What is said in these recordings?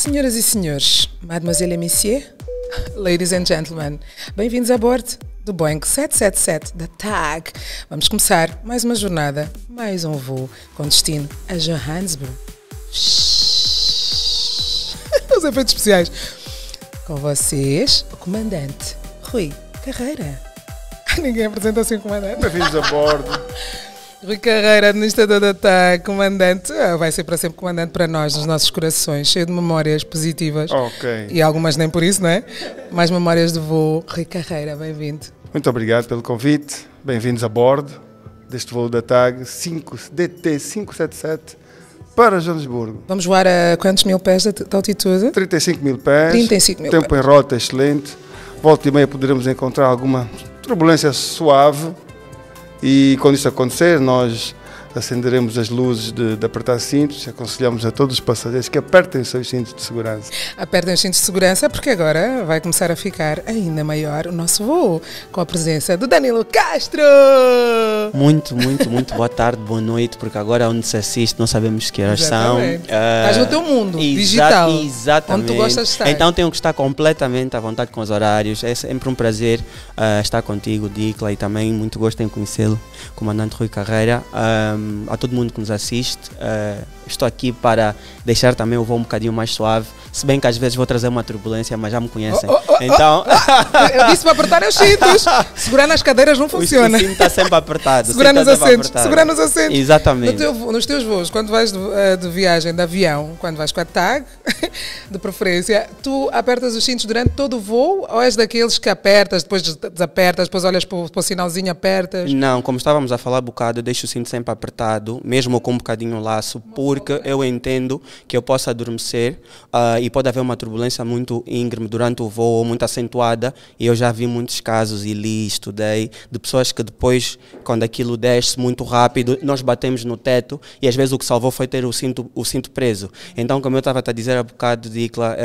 Senhoras e senhores, mademoiselle et messieurs, ladies and gentlemen, bem-vindos a bordo do Boeing 777 da TAG. Vamos começar mais uma jornada, mais um voo com destino a Johannesburg. Os efeitos especiais. Com vocês, o comandante Rui Carreira. Ninguém apresenta assim o comandante. Bem-vindos a bordo. Rui Carreira, administrador da TAG, comandante, vai ser para sempre comandante para nós, nos nossos corações, cheio de memórias positivas. Ok. E algumas nem por isso, não é? Mais memórias de voo. Rui Carreira, bem-vindo. Muito obrigado pelo convite. Bem-vindos a bordo deste voo da TAG DT 577 para Joanesburgo. Vamos voar a quantos mil pés de altitude? 35 mil pés. 35 mil Tempo pés. em rota excelente. Volta e meia poderemos encontrar alguma turbulência suave. E quando isso acontecer, nós acenderemos as luzes de apertar cintos e aconselhamos a todos os passageiros que apertem os seus cintos de segurança. Apertem os cintos de segurança porque agora vai começar a ficar ainda maior o nosso voo, com a presença do Danilo Castro! Muito boa tarde, boa noite, porque agora onde se assiste não sabemos que horas são. Estás no teu mundo digital, exatamente. onde tu gostas de estar. Então tenho que estar completamente à vontade com os horários. É sempre um prazer estar contigo, Dicla, e também muito gosto em conhecê-lo, comandante Rui Carreira. A todo mundo que nos assiste, estou aqui para deixar também o voo um bocadinho mais suave, se bem que às vezes vou trazer uma turbulência, mas já me conhecem. Então... Eu disse para apertar os cintos. Segurar nas cadeiras não funciona. O cinto está sempre apertado. Segurar nos assentos. Segurar nos assentos. Exatamente. Nos teus voos, quando vais de viagem de avião, quando vais com a TAG, de preferência, tu apertas os cintos durante todo o voo ou és daqueles que apertas, depois desapertas, depois olhas para o sinalzinho, apertas? Não, como estávamos a falar um bocado, eu deixo o cinto sempre apertado, mesmo com um bocadinho o laço, porque eu entendo que eu posso adormecer e pode haver uma turbulência muito íngreme durante o voo, muito acentuada, e eu já vi muitos casos e li, estudei, de pessoas que depois, quando aquilo desce muito rápido, nós batemos no teto e às vezes o que salvou foi ter o cinto preso. Então, como eu estava a dizer há bocado, Dicla,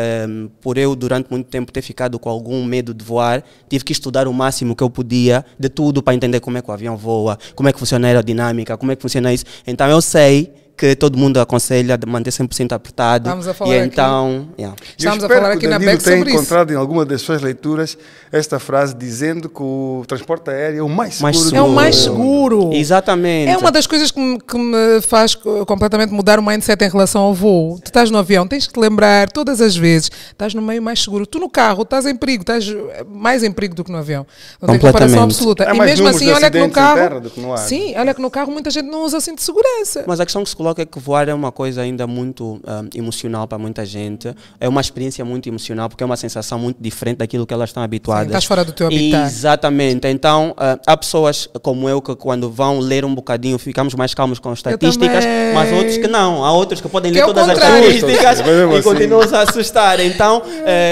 por eu durante muito tempo ter ficado com algum medo de voar, tive que estudar o máximo que eu podia de tudo para entender como é que o avião voa, como é que funciona a aerodinâmica, como é que funciona isso. Então eu sei que todo mundo aconselha de manter 100% apertado. Estamos a falar e então, Estamos a falar aqui na BEC sobre isso. Eu espero que o Danilo tenha encontrado em alguma das suas leituras esta frase dizendo que o transporte aéreo é o mais seguro. É o mais seguro. Exatamente. É uma das coisas que me faz completamente mudar o mindset em relação ao voo. Tu estás no avião, tens que te lembrar todas as vezes, estás no meio mais seguro. Tu no carro estás em perigo, estás mais em perigo do que no avião. Não tem comparação absoluta. Há e mais mesmo assim, olha que no carro... do que no ar. Sim, olha que no carro muita gente não usa cinto de segurança. Mas a questão que se coloca é que voar é uma coisa ainda muito emocional para muita gente. É uma experiência muito emocional, porque é uma sensação muito diferente daquilo que elas estão habituadas. Sim, estás fora do teu habitat. Exatamente. Então, há pessoas como eu que quando vão ler um bocadinho ficamos mais calmos com estatísticas, mas outros que não. Há outros que podem ler todas as estatísticas e continuam a assustar. Então,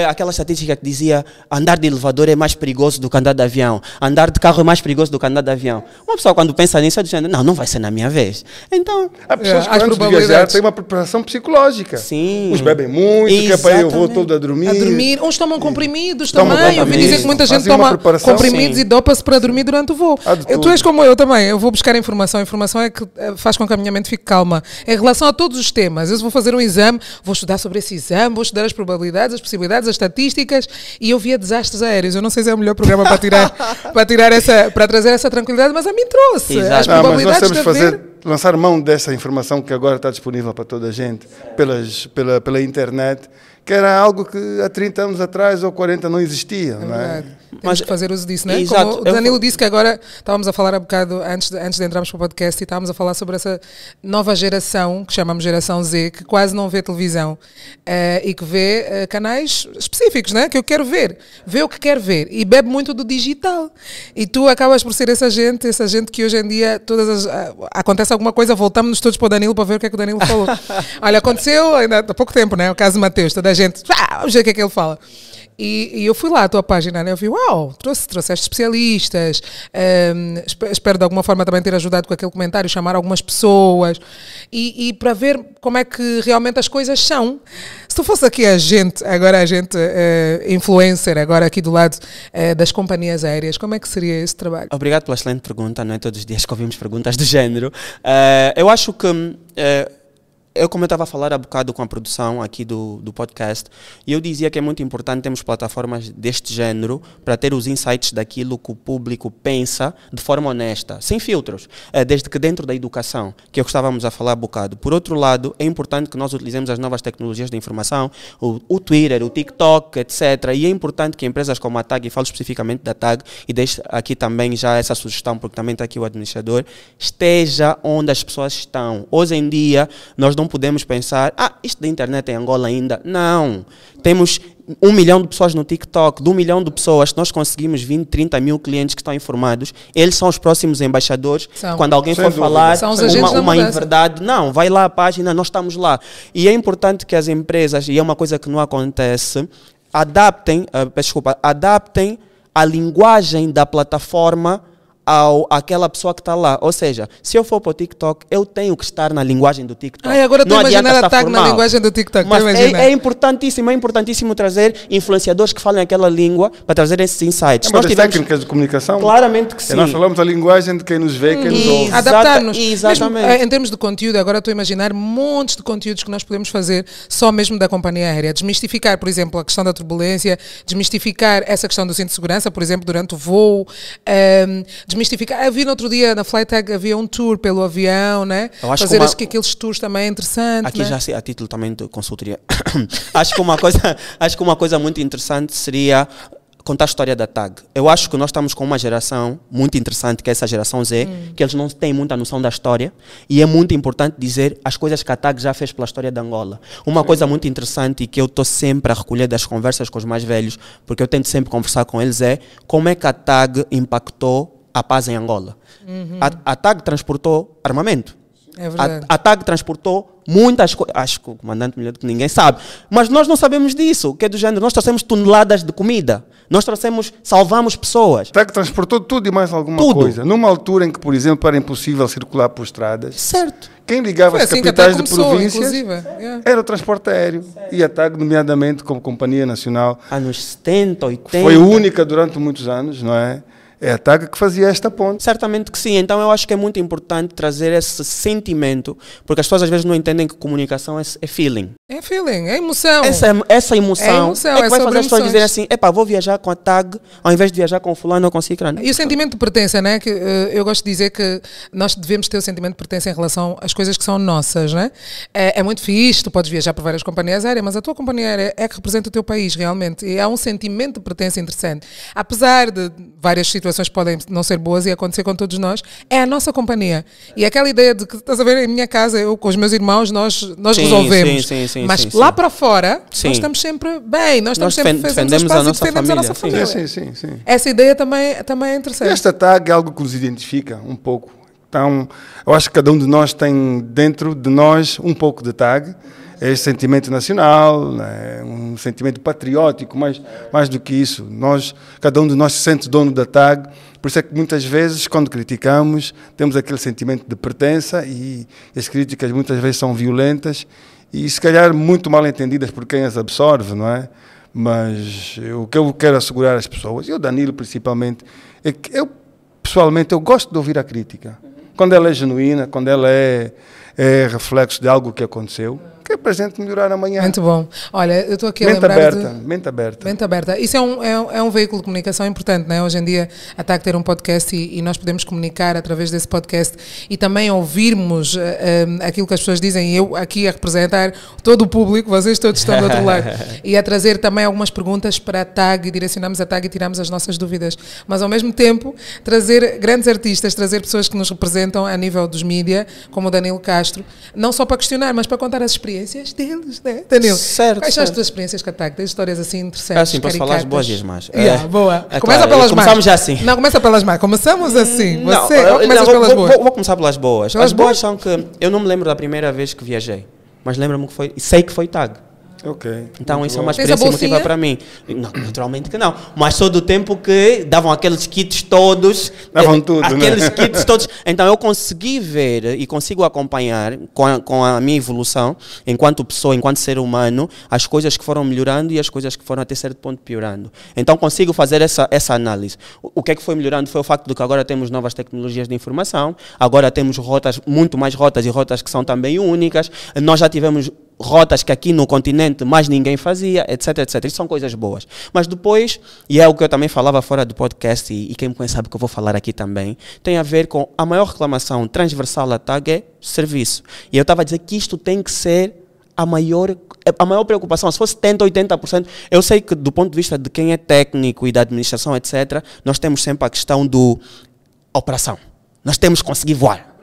aquela estatística que dizia andar de elevador é mais perigoso do que andar de avião. Andar de carro é mais perigoso do que andar de avião. Uma pessoa quando pensa nisso, dizendo, não vai ser na minha vez. Então... Há pessoas que antes de viajar têm uma preparação psicológica. Sim. Uns bebem muito, que é para eu vou todo a dormir. Uns tomam comprimidos também. Eu ouvi dizer que muita gente toma comprimidos e dopa-se para dormir durante o voo. Tu és como eu também. Eu vou buscar informação. A informação é que faz com que a minha mente fique calma. Em relação a todos os temas. Eu vou fazer um exame, vou estudar sobre esse exame, vou estudar as probabilidades, as possibilidades, as estatísticas e eu via desastres aéreos. Eu não sei se é o melhor programa para trazer essa tranquilidade, mas a mim trouxe. Exato. As probabilidades mas nós temos de lançar mão dessa informação que agora está disponível para toda a gente, pela internet, que era algo que há 30 anos atrás ou 40 não existia. É não é? Temos que fazer uso disso, não é? Exato. Como o Danilo disse que agora, estávamos a falar há bocado, antes de entrarmos para o podcast, e estávamos a falar sobre essa nova geração, que chamamos geração Z, que quase não vê televisão e que vê canais específicos, não é? Que eu quero ver. Vê o que quer ver e bebe muito do digital. E tu acabas por ser essa gente que hoje em dia, acontece alguma coisa, voltamos-nos todos para o Danilo para ver o que é que o Danilo falou. Olha, aconteceu ainda há pouco tempo, não é? O caso de Mateus, toda a gente, vamos ver o que é que ele fala. E eu fui lá à tua página, né? Eu vi, trouxeste especialistas, espero de alguma forma também ter ajudado com aquele comentário, chamar algumas pessoas e para ver como é que realmente as coisas são. Se tu fosse aqui a gente influencer, agora aqui do lado das companhias aéreas, como é que seria esse trabalho? Obrigado pela excelente pergunta, não é todos os dias que ouvimos perguntas do género. Eu acho que como eu estava a falar há bocado com a produção aqui do podcast, e eu dizia que é muito importante termos plataformas deste género para ter os insights daquilo que o público pensa de forma honesta, sem filtros, desde que dentro da educação, que é o que estávamos a falar há bocado. Por outro lado, é importante que nós utilizemos as novas tecnologias de informação, o Twitter, o TikTok, etc. E é importante que empresas como a TAG, e falo especificamente da TAG, e deixo aqui também já essa sugestão, porque também está aqui o administrador, esteja onde as pessoas estão. Hoje em dia, nós não podemos pensar, isto da internet em Angola ainda. Não. Temos 1 milhão de pessoas no TikTok, de 1 milhão de pessoas, nós conseguimos 20, 30 mil clientes que estão informados. Eles são os próximos embaixadores. Quando alguém for falar uma inverdade, não, vai lá à página, nós estamos lá. E é importante que as empresas, e é uma coisa que não acontece, adaptem a linguagem da plataforma àquela pessoa que está lá. Ou seja, se eu for para o TikTok, eu tenho que estar na linguagem do TikTok. Agora estou a imaginar a TAG na linguagem do TikTok. Mas é importantíssimo trazer influenciadores que falem aquela língua para trazer esses insights. Nós tivemos técnicas de comunicação. Claramente que sim. Nós falamos a linguagem de quem nos vê, quem nos ouve. Adaptar-nos. Exatamente. Mesmo, em termos de conteúdo, agora estou a imaginar montes de conteúdos que nós podemos fazer só mesmo da companhia aérea. Desmistificar, por exemplo, a questão da turbulência, desmistificar essa questão do cinto de segurança, por exemplo, durante o voo, desmistificar. Havia no outro dia na Flytag havia um tour pelo avião, né? Fazer aqueles tours também é interessante. Aqui, né? Já a título também de consultoria. acho que uma coisa muito interessante seria contar a história da TAG. Eu acho que nós estamos com uma geração muito interessante, que é essa geração Z, que eles não têm muita noção da história, e é muito importante dizer as coisas que a TAG já fez pela história de Angola. Uma coisa muito interessante e que eu estou sempre a recolher das conversas com os mais velhos, porque eu tento sempre conversar com eles, é como é que a TAG impactou a paz em Angola. A TAG transportou armamento. É verdade. A TAG transportou muitas coisas. Acho que o comandante melhor do que ninguém sabe. Mas nós não sabemos disso. Que é do género. Nós trouxemos toneladas de comida. Salvamos pessoas. A TAG transportou tudo e mais alguma coisa. Numa altura em que, por exemplo, era impossível circular por estradas. Certo. Quem ligava as capitais de províncias era o transporte aéreo. E a TAG, nomeadamente, como companhia nacional, anos 70, 80. Foi única durante muitos anos, não é? É a TAG que fazia esta ponte. Certamente que sim. Então eu acho que é muito importante trazer esse sentimento, porque as pessoas às vezes não entendem que comunicação é feeling. É feeling, é emoção. Essa emoção é que vai fazer as pessoas dizerem assim, vou viajar com a TAG, ao invés de viajar com o fulano ou com o ciclano. E o sentimento de pertença, né? Que eu gosto de dizer que nós devemos ter o sentimento de pertença em relação às coisas que são nossas, né? É muito fixe, tu podes viajar por várias companhias aéreas, mas a tua companhia aérea é que representa o teu país, realmente. E há um sentimento de pertença interessante. Apesar de várias situações podem não ser boas e acontecer com todos nós, é a nossa companhia. E aquela ideia de que, estás a ver, em minha casa, eu com os meus irmãos, nós resolvemos. Sim, mas lá para fora, nós estamos sempre bem, nós estamos sempre defendemos a nossa família. Sim. Essa ideia também é interessante. Esta TAG é algo que nos identifica um pouco. Então, eu acho que cada um de nós tem dentro de nós um pouco de TAG. É esse sentimento nacional, né? Um sentimento patriótico, mais do que isso. Cada um de nós se sente dono da TAG, por isso é que muitas vezes, quando criticamos, temos aquele sentimento de pertença e as críticas muitas vezes são violentas e se calhar muito mal entendidas por quem as absorve, não é? Mas o que eu quero assegurar às pessoas, e o Danilo principalmente, é que pessoalmente eu gosto de ouvir a crítica. Quando ela é genuína, quando ela é reflexo de algo que aconteceu, que é presente melhorar amanhã. Muito bom. Olha, eu estou aqui a lembrar Mente aberta. Mente aberta. Isso é um veículo de comunicação importante, não é? Hoje em dia a TAG ter um podcast e nós podemos comunicar através desse podcast e também ouvirmos aquilo que as pessoas dizem, e eu aqui a representar todo o público, vocês todos estão do outro lado, e a trazer também algumas perguntas para a TAG e direcionamos a TAG e tiramos as nossas dúvidas. Mas ao mesmo tempo trazer grandes artistas, trazer pessoas que nos representam a nível dos mídia, como o Danilo Castro, não só para questionar, mas para contar as experiências deles, né, Danilo? Certo. Quais são as tuas experiências com a TAG? Tens histórias assim interessantes? Assim, posso falar as boas e as más. Boa. Começa claro, pelas más. Começamos já assim. Não, começa pelas más. Começamos assim. Não, Pelas boas? Vou começar pelas boas. As boas são que eu não me lembro da primeira vez que viajei, mas lembro-me que sei que foi TAG. Ok. Então Muito isso é bom. uma Tens a experiência bolsinha? emotiva para mim. Não, naturalmente que não. Mas sou do tempo que davam aqueles kits todos. Davam tudo, né? Aqueles kits todos. Então eu consegui ver e consigo acompanhar com a minha evolução, enquanto pessoa, enquanto ser humano, as coisas que foram melhorando e as coisas que foram até certo ponto piorando. Então consigo fazer essa análise. O que é que foi melhorando foi o facto de que agora temos novas tecnologias de informação, agora temos rotas, muito mais rotas e rotas que são também únicas. Nós já tivemos rotas que aqui no continente mais ninguém fazia, etc, etc. Isso são coisas boas. Mas depois, e é o que eu também falava fora do podcast, e quem me conhece sabe que eu vou falar aqui também, tem a ver com a maior reclamação transversal à TAG é serviço. E eu estava a dizer que isto tem que ser a maior preocupação. Se fosse 70%, 80%, eu sei que do ponto de vista de quem é técnico e da administração, etc., nós temos sempre a questão do operação. Nós temos que conseguir voar.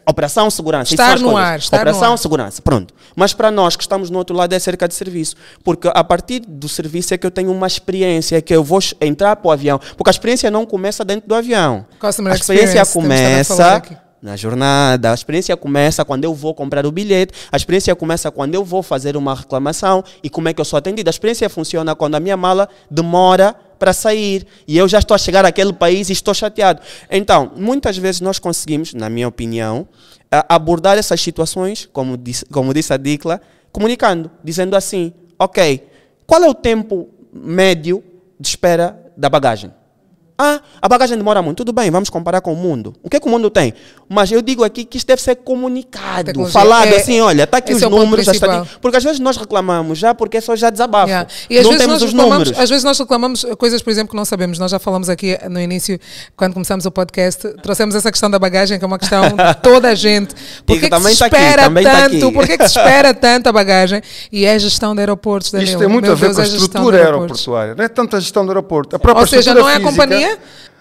Operação, segurança. Estar no ar. Operação, segurança. Pronto. Mas para nós que estamos no outro lado é cerca de serviço. Porque a partir do serviço é que eu tenho uma experiência, que eu vou entrar para o avião. Porque a experiência não começa dentro do avião. Customer A experiência experience, temos estado a falar começa aqui. na jornada, a experiência começa quando eu vou comprar o bilhete, a experiência começa quando eu vou fazer uma reclamação e como é que eu sou atendido. A experiência funciona quando a minha mala demora para sair e eu já estou a chegar àquele país e estou chateado. Então, muitas vezes nós conseguimos, na minha opinião, abordar essas situações, como disse a Dicla, comunicando, dizendo assim, ok, qual é o tempo médio de espera da bagagem? A bagagem demora muito. Tudo bem, vamos comparar com o mundo. O que é que o mundo tem? Mas eu digo aqui que isto deve ser comunicado, falado assim, olha, está aqui os números. Porque às vezes nós reclamamos já porque é só já desabafo. Yeah. E às não vezes temos os números. Às vezes nós reclamamos coisas, por exemplo, que não sabemos. Nós já falamos aqui no início, quando começamos o podcast, trouxemos essa questão da bagagem, que é uma questão de toda a gente. Por que se espera tanto? Por que se espera tanto a bagagem? E é a gestão de aeroportos, Danilo. Isto tem muito a ver com a estrutura aeroportuária. Não é tanto a gestão do aeroporto. A própria Ou seja, não é a física, companhia?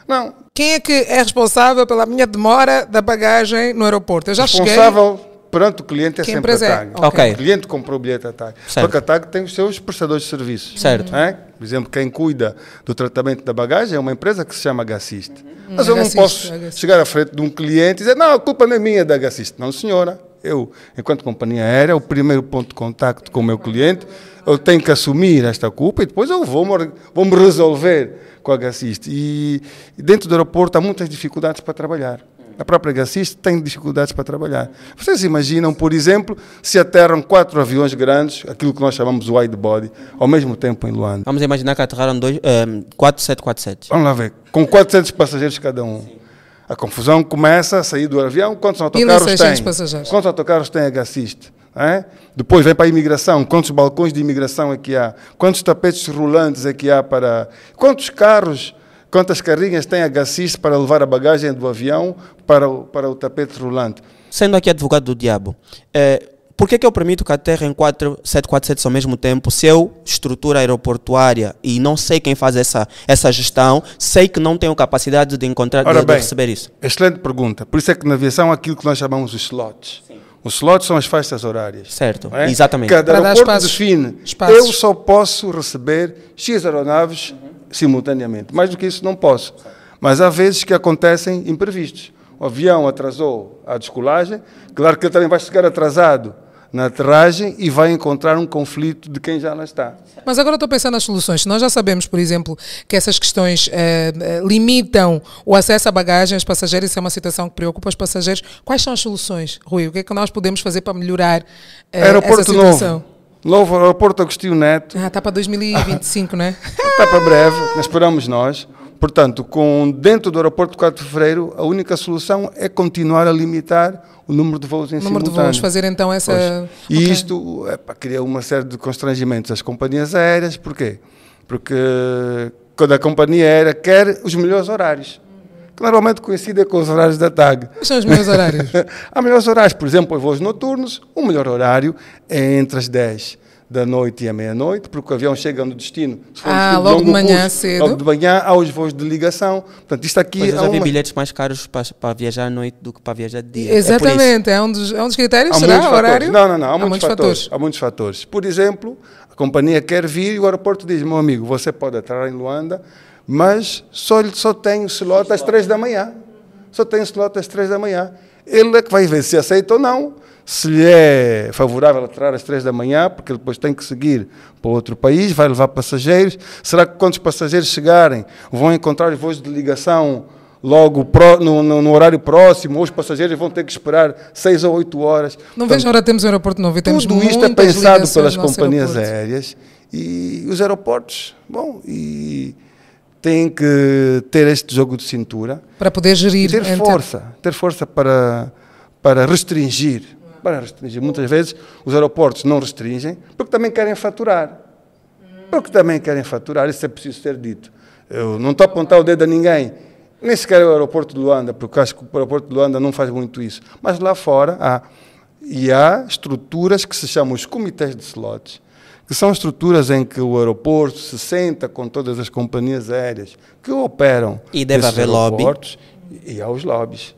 Não. Quem é que é responsável pela minha demora da bagagem no aeroporto? Eu já responsável perante o cliente é que sempre a TAG. Okay. O cliente comprou o bilhete da TAG. Porque a TAG tem os seus prestadores de serviços. Certo. É? Por exemplo, quem cuida do tratamento da bagagem é uma empresa que se chama Gassist. Mas eu não posso chegar à frente de um cliente e dizer, não, a culpa não é minha da Gassist. Não, senhora. Eu, enquanto companhia aérea, o primeiro ponto de contacto com o meu cliente, eu tenho que assumir esta culpa e depois eu vou-me resolver com a Gassist. E dentro do aeroporto há muitas dificuldades para trabalhar. A própria Gassist tem dificuldades para trabalhar. Vocês imaginam, por exemplo, se aterram 4 aviões grandes, aquilo que nós chamamos de wide body, ao mesmo tempo em Luanda. Vamos imaginar que aterraram 4 747. Vamos lá ver, com 400 passageiros cada um. A confusão começa a sair do avião. Quantos autocarros tem? Passageiros. Quantos autocarros tem a Gassist? É? Depois vem para a imigração. Quantos balcões de imigração é que há? Quantos tapetes rolantes é que há para... Quantos carros, quantas carrinhas tem a Gassist para levar a bagagem do avião para o tapete rolante? Sendo aqui advogado do diabo, por que eu permito que aterrem 4 747 ao mesmo tempo se eu, estrutura aeroportuária, e não sei quem faz essa gestão, sei que não tenho capacidade de encontrar, de receber isso? Excelente pergunta. Por isso é que na aviação há aquilo que nós chamamos de slots. Sim. Os slots são as faixas horárias. Certo, exatamente. Cada aeroporto define, eu só posso receber X aeronaves simultaneamente. Mais do que isso não posso. Mas há vezes que acontecem imprevistos. O avião atrasou a descolagem, claro que ele também vai chegar atrasado na aterragem e vai encontrar um conflito de quem já lá está. Mas agora estou pensando nas soluções. Nós já sabemos, por exemplo, que essas questões limitam o acesso à bagagem aos passageiros. Isso é uma situação que preocupa os passageiros. Quais são as soluções, Rui? O que é que nós podemos fazer para melhorar essa situação? Novo aeroporto Agostinho Neto. Está para 2025, não é? Está para breve, esperamos nós. Portanto, dentro do aeroporto de 4 de Fevereiro, a única solução é continuar a limitar o número de voos em simultâneo. O número de voos, fazer então essa... E isto cria uma série de constrangimentos às companhias aéreas. Porquê? Porque quando a companhia aérea quer os melhores horários, que normalmente coincidem com os horários da TAG. Quais são os melhores horários? Há melhores horários, por exemplo, em voos noturnos, o melhor horário é entre as 10 da noite e a meia-noite, porque o avião chega no destino. Logo de manhã cedo. Logo de manhã há os voos de ligação. Portanto, isto aqui eu já vi bilhetes mais caros para viajar à noite do que para viajar de dia. Exatamente, é um dos critérios, será o horário? Não, há muitos fatores. Há muitos fatores. Por exemplo, a companhia quer vir e o aeroporto diz, meu amigo, você pode aterrar em Luanda, mas só tem o slot às 3 da manhã. Só tem o slot às 3 da manhã. Ele é que vai ver se aceita ou não. se lhe é favorável aterrar às 3 da manhã, porque ele depois tem que seguir para outro país, vai levar passageiros. Será que quando os passageiros chegarem vão encontrar voos de ligação logo no horário próximo, ou os passageiros vão ter que esperar 6 ou 8 horas? Não vejo agora temos um aeroporto novo e temos tudo isto é muitas pensado ligações pelas no nosso companhias aeroporto. aéreas e os aeroportos, e têm que ter este jogo de cintura Para poder gerir. e ter força para restringir. Muitas vezes os aeroportos não restringem porque também querem faturar. Isso é preciso ser dito. Eu não estou a apontar o dedo a ninguém, nem sequer o aeroporto de Luanda, porque acho que o aeroporto de Luanda não faz muito isso. Mas lá fora há estruturas que se chamam os comitês de slots, que são estruturas em que o aeroporto se senta com todas as companhias aéreas que operam. E deve haver lobby. E há os lobbies.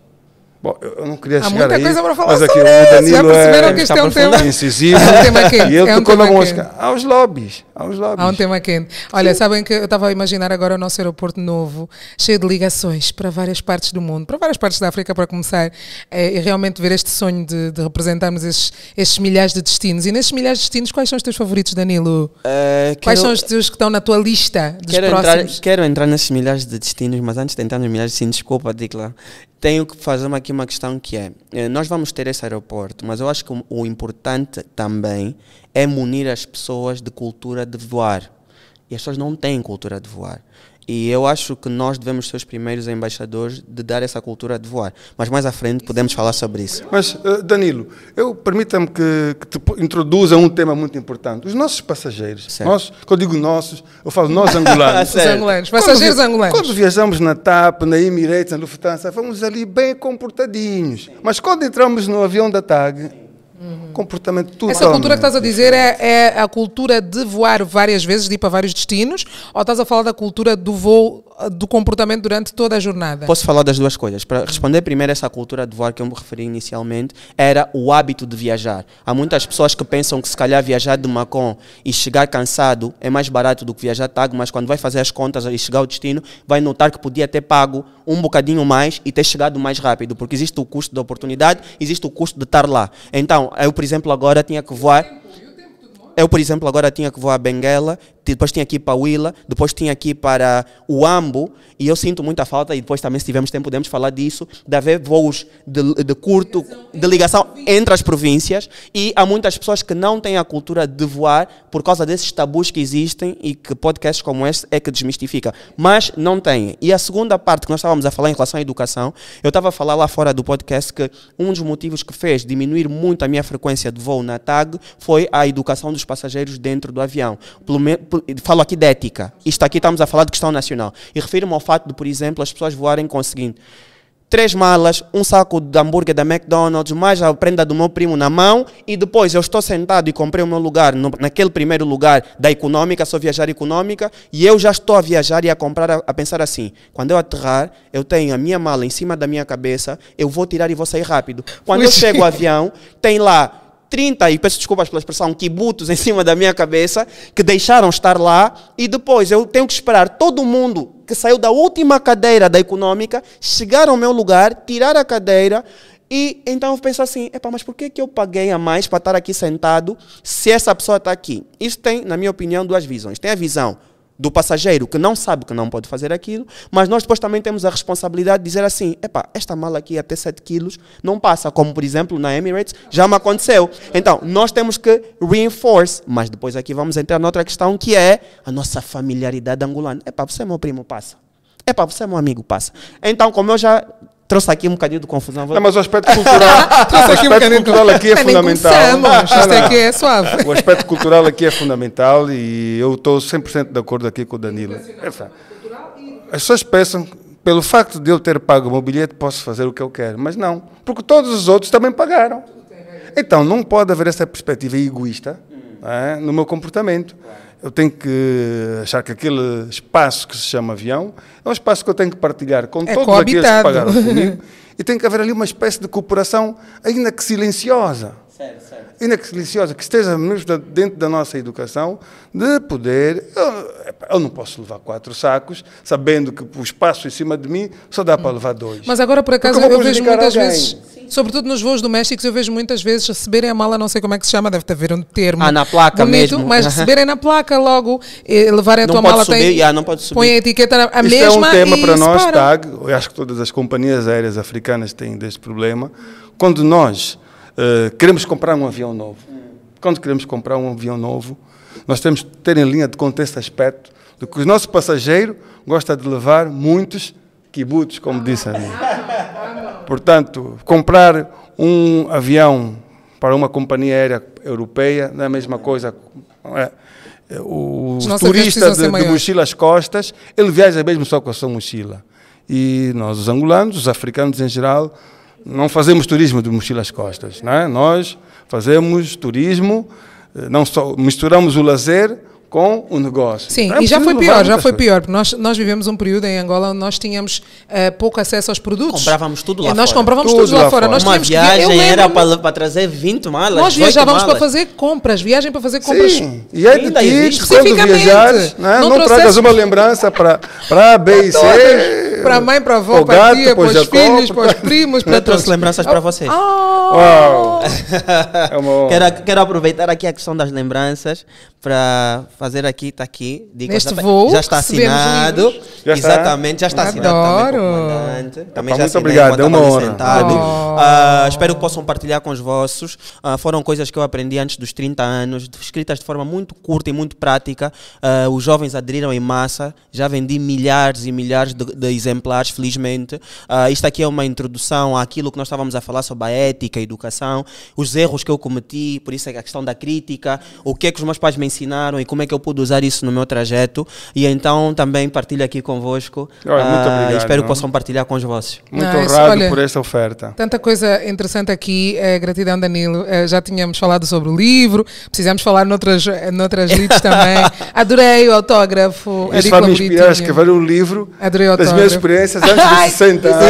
Bom, eu não queria Há chegar muita aí, coisa para falar mas aqui sobre o isso. Já Danilo perceberam que este é um tema incisivo, É um tema quente, e ele é um tocou na tema música. Há os lobbies. Há um tema quente. Olha, sabem que eu estava a imaginar agora o nosso aeroporto novo, cheio de ligações para várias partes do mundo, para várias partes da África, para começar, e realmente ver este sonho de representarmos estes milhares de destinos. E nesses milhares de destinos, quais são os teus favoritos, Danilo? Quais são os teus que estão na tua lista dos próximos? Quero entrar nesses milhares de destinos, mas antes de entrar nos milhares de destinos, desculpa, Dicla, tenho que fazer aqui uma questão que nós vamos ter esse aeroporto, mas eu acho que o importante também é munir as pessoas de cultura de voar. E as pessoas não têm cultura de voar. E eu acho que nós devemos ser os primeiros embaixadores de dar essa cultura de voar. Mas mais à frente podemos falar sobre isso. Mas, Danilo, permita-me que te introduza um tema muito importante. Os nossos passageiros, quando eu digo nossos, eu falo nós angolanos. Os angolanos, passageiros angolanos. Quando viajamos na TAP, na Emirates, na Lufthansa, vamos ali bem comportadinhos. Mas quando entramos no avião da TAG, comportamento tudo. Essa cultura que estás a dizer é a cultura de voar várias vezes, de ir para vários destinos, ou estás a falar da cultura do voo, do comportamento durante toda a jornada? Posso falar das duas coisas. Para responder primeiro essa cultura de voar que eu me referi inicialmente, era o hábito de viajar. Há muitas pessoas que pensam que se calhar viajar de Macon e chegar cansado é mais barato do que viajar TAG, mas quando vai fazer as contas e chegar ao destino, vai notar que podia ter pago um bocadinho mais e ter chegado mais rápido, porque existe o custo da oportunidade, existe o custo de estar lá. Então, eu, por exemplo, agora tinha que voar a Benguela, depois tinha que ir para Huila, depois tinha que ir para o Ambo, e eu sinto muita falta, e depois também, se tivermos tempo, podemos falar disso, de haver voos de ligação entre as províncias, e há muitas pessoas que não têm a cultura de voar por causa desses tabus que existem e que podcasts como este é que desmistifica, mas não têm. E a segunda parte que nós estávamos a falar em relação à educação, eu estava a falar lá fora do podcast que um dos motivos que fez diminuir muito a minha frequência de voo na TAG foi a educação dos passageiros dentro do avião. Falo aqui de ética. Isto aqui estamos a falar de questão nacional. E refiro-me ao fato de, por exemplo, as pessoas voarem com o seguinte: 3 malas, um saco de hambúrguer da McDonald's, mais a prenda do meu primo na mão, e depois eu estou sentado e comprei o meu lugar naquele primeiro lugar da econômica, só viajar econômica, e eu já estou a viajar e a comprar, a pensar assim: quando eu aterrar, eu tenho a minha mala em cima da minha cabeça, eu vou tirar e vou sair rápido. Quando eu chego ao avião, tem lá 30, e peço desculpas pela expressão, quibutos em cima da minha cabeça, que deixaram estar lá, e depois eu tenho que esperar todo mundo que saiu da última cadeira da econômica chegar ao meu lugar, tirar a cadeira, e então eu penso assim: mas por que eu paguei a mais para estar aqui sentado se essa pessoa está aqui? Isso tem, na minha opinião, duas visões. Tem a visão do passageiro que não sabe que não pode fazer aquilo, mas nós depois também temos a responsabilidade de dizer assim: esta mala aqui até 7 quilos não passa, como por exemplo na Emirates já me aconteceu. Então nós temos que reinforce, mas depois aqui vamos entrar noutra questão que é a nossa familiaridade angolana. Você é meu primo, passa. Você é meu amigo, passa. Então, como eu já trouxe aqui um bocadinho de confusão. Não, mas o aspecto cultural aqui é fundamental. Isto aqui é suave. O aspecto cultural aqui é fundamental e eu estou 100% de acordo aqui com o Danilo. As pessoas pensam, pelo facto de eu ter pago o meu bilhete, posso fazer o que eu quero. Mas não, porque todos os outros também pagaram. Então, não pode haver essa perspectiva egoísta no meu comportamento. Eu tenho que achar que aquele espaço que se chama avião é um espaço que eu tenho que partilhar com todos aqueles que pagaram comigo, e tem que haver ali uma espécie de cooperação, ainda que silenciosa. Deliciosa, que esteja mesmo dentro da nossa educação, de poder... Eu não posso levar 4 sacos, sabendo que o espaço em cima de mim só dá para levar 2. Mas agora, por acaso, eu vejo muitas vezes, sobretudo nos voos domésticos, eu vejo muitas vezes receberem a mala, não sei como é que se chama, deve haver um termo. Na placa bonito, mesmo. Mas receberem na placa logo, levarem a tua mala, não pode subir. Põe a etiqueta a Isto mesma. É um tema para nós, separam. TAG. Eu acho que todas as companhias aéreas africanas têm deste problema. Quando nós queremos comprar um avião novo, nós temos que ter em linha de conta esse aspecto de que o nosso passageiro gosta de levar muitos kibbutz, como disse ali. Portanto, comprar um avião para uma companhia aérea europeia não é a mesma coisa. Não é? O turista de mochila às costas, ele viaja mesmo só com a sua mochila. E nós, os angolanos, os africanos em geral, não fazemos turismo de mochila às costas. Não é? Nós fazemos turismo, não só misturamos o lazer com o negócio. Sim, então, e já foi pior, porque nós vivemos um período em Angola onde nós tínhamos pouco acesso aos produtos. Comprávamos tudo lá fora. Nós comprávamos tudo lá fora. Nós uma viagem era para trazer 20 malas, nós viajávamos para fazer compras, Sim, e é de ti, quando viajares, não tragas uma lembrança para A, B e C. Para a mãe, para a avó, para a tia, para os filhos, para os primos, para todos. Trouxe lembranças para vocês. Uau! É uma honra. Quero aproveitar aqui a questão das lembranças para fazer aqui, está aqui. Neste voo, já está assinado. Exatamente, já está assinado também com o comandante. Também já muito obrigado, é uma honra. Espero que possam partilhar com os vossos. Foram coisas que eu aprendi antes dos 30 anos, escritas de forma muito curta e muito prática. Os jovens aderiram em massa, já vendi milhares e milhares de exemplares, felizmente. Isto aqui é uma introdução àquilo que nós estávamos a falar sobre a ética, a educação, os erros que eu cometi, por isso é a questão da crítica, o que é que os meus pais me ensinaram e como é que eu pude usar isso no meu trajeto. E então também partilho aqui convosco. Muito obrigado. Espero que possam partilhar com os vossos. Muito honrado por esta oferta. Tanta coisa interessante aqui. Gratidão, Danilo. Já tínhamos falado sobre o livro, precisamos falar noutras leads também. Adorei o autógrafo. Isso vai me inspirar a escrever um livro das minhas experiências antes de 60 anos.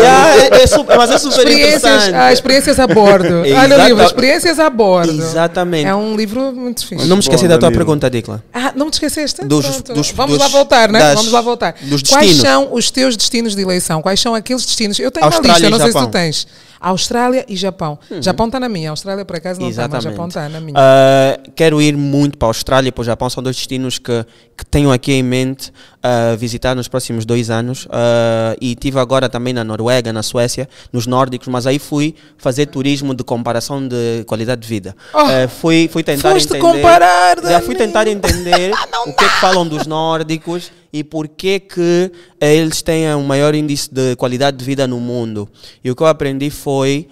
Mas é super interessante. Experiências a bordo. Olha o livro, Experiências a Bordo. Exatamente. É um livro muito fixe. Não me esqueci da tua pergunta, Dicla. Não me esqueceste? Vamos lá voltar, né? Vamos lá voltar. Dos Quais destinos. são os teus destinos de eleição? Quais são aqueles destinos? Eu tenho uma Austrália lista, eu não e sei se Japão. tu tens. Austrália e Japão. Japão está na minha, Austrália por acaso não está, mas Japão está na minha. Quero ir muito para a Austrália e para o Japão, são 2 destinos que tenho aqui em mente visitar nos próximos 2 anos. E tive agora também na Noruega, na Suécia, nos nórdicos, mas aí fui fazer turismo de comparação de qualidade de vida. Fui tentar entender. Comparar, fui tentar entender o que é que falam dos nórdicos e por que eles têm o maior índice de qualidade de vida no mundo. E o que eu aprendi foi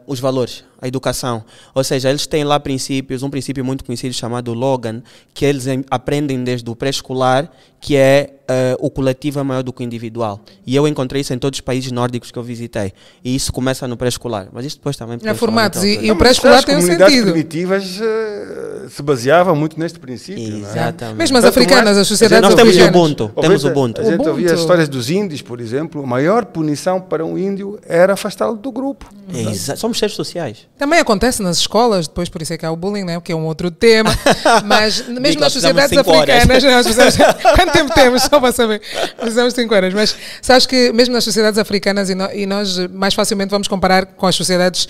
os valores, a educação. Ou seja, eles têm lá princípios, um princípio muito conhecido chamado Logan, que eles aprendem desde o pré-escolar, que é o coletivo é maior do que o individual. E eu encontrei isso em todos os países nórdicos que eu visitei. E isso começa no pré-escolar. Mas isso depois também... formatos. E o pré-escolar tem um sentido. As comunidades primitivas se baseavam muito neste princípio. Exatamente. Não é? Mesmo as africanas, as sociedades nós temos africanas. Temos o Ubuntu. A gente ouvia as histórias dos índios, por exemplo. A maior punição para um índio era afastá-lo do grupo. Somos seres sociais. Também acontece nas escolas, depois por isso é que há o bullying, né? Porque é um outro tema. Mas mesmo nas sociedades africanas... Quanto tempo temos? Só para saber. Precisamos de 5 horas. Mas sabes que mesmo nas sociedades africanas, e nós mais facilmente vamos comparar com as sociedades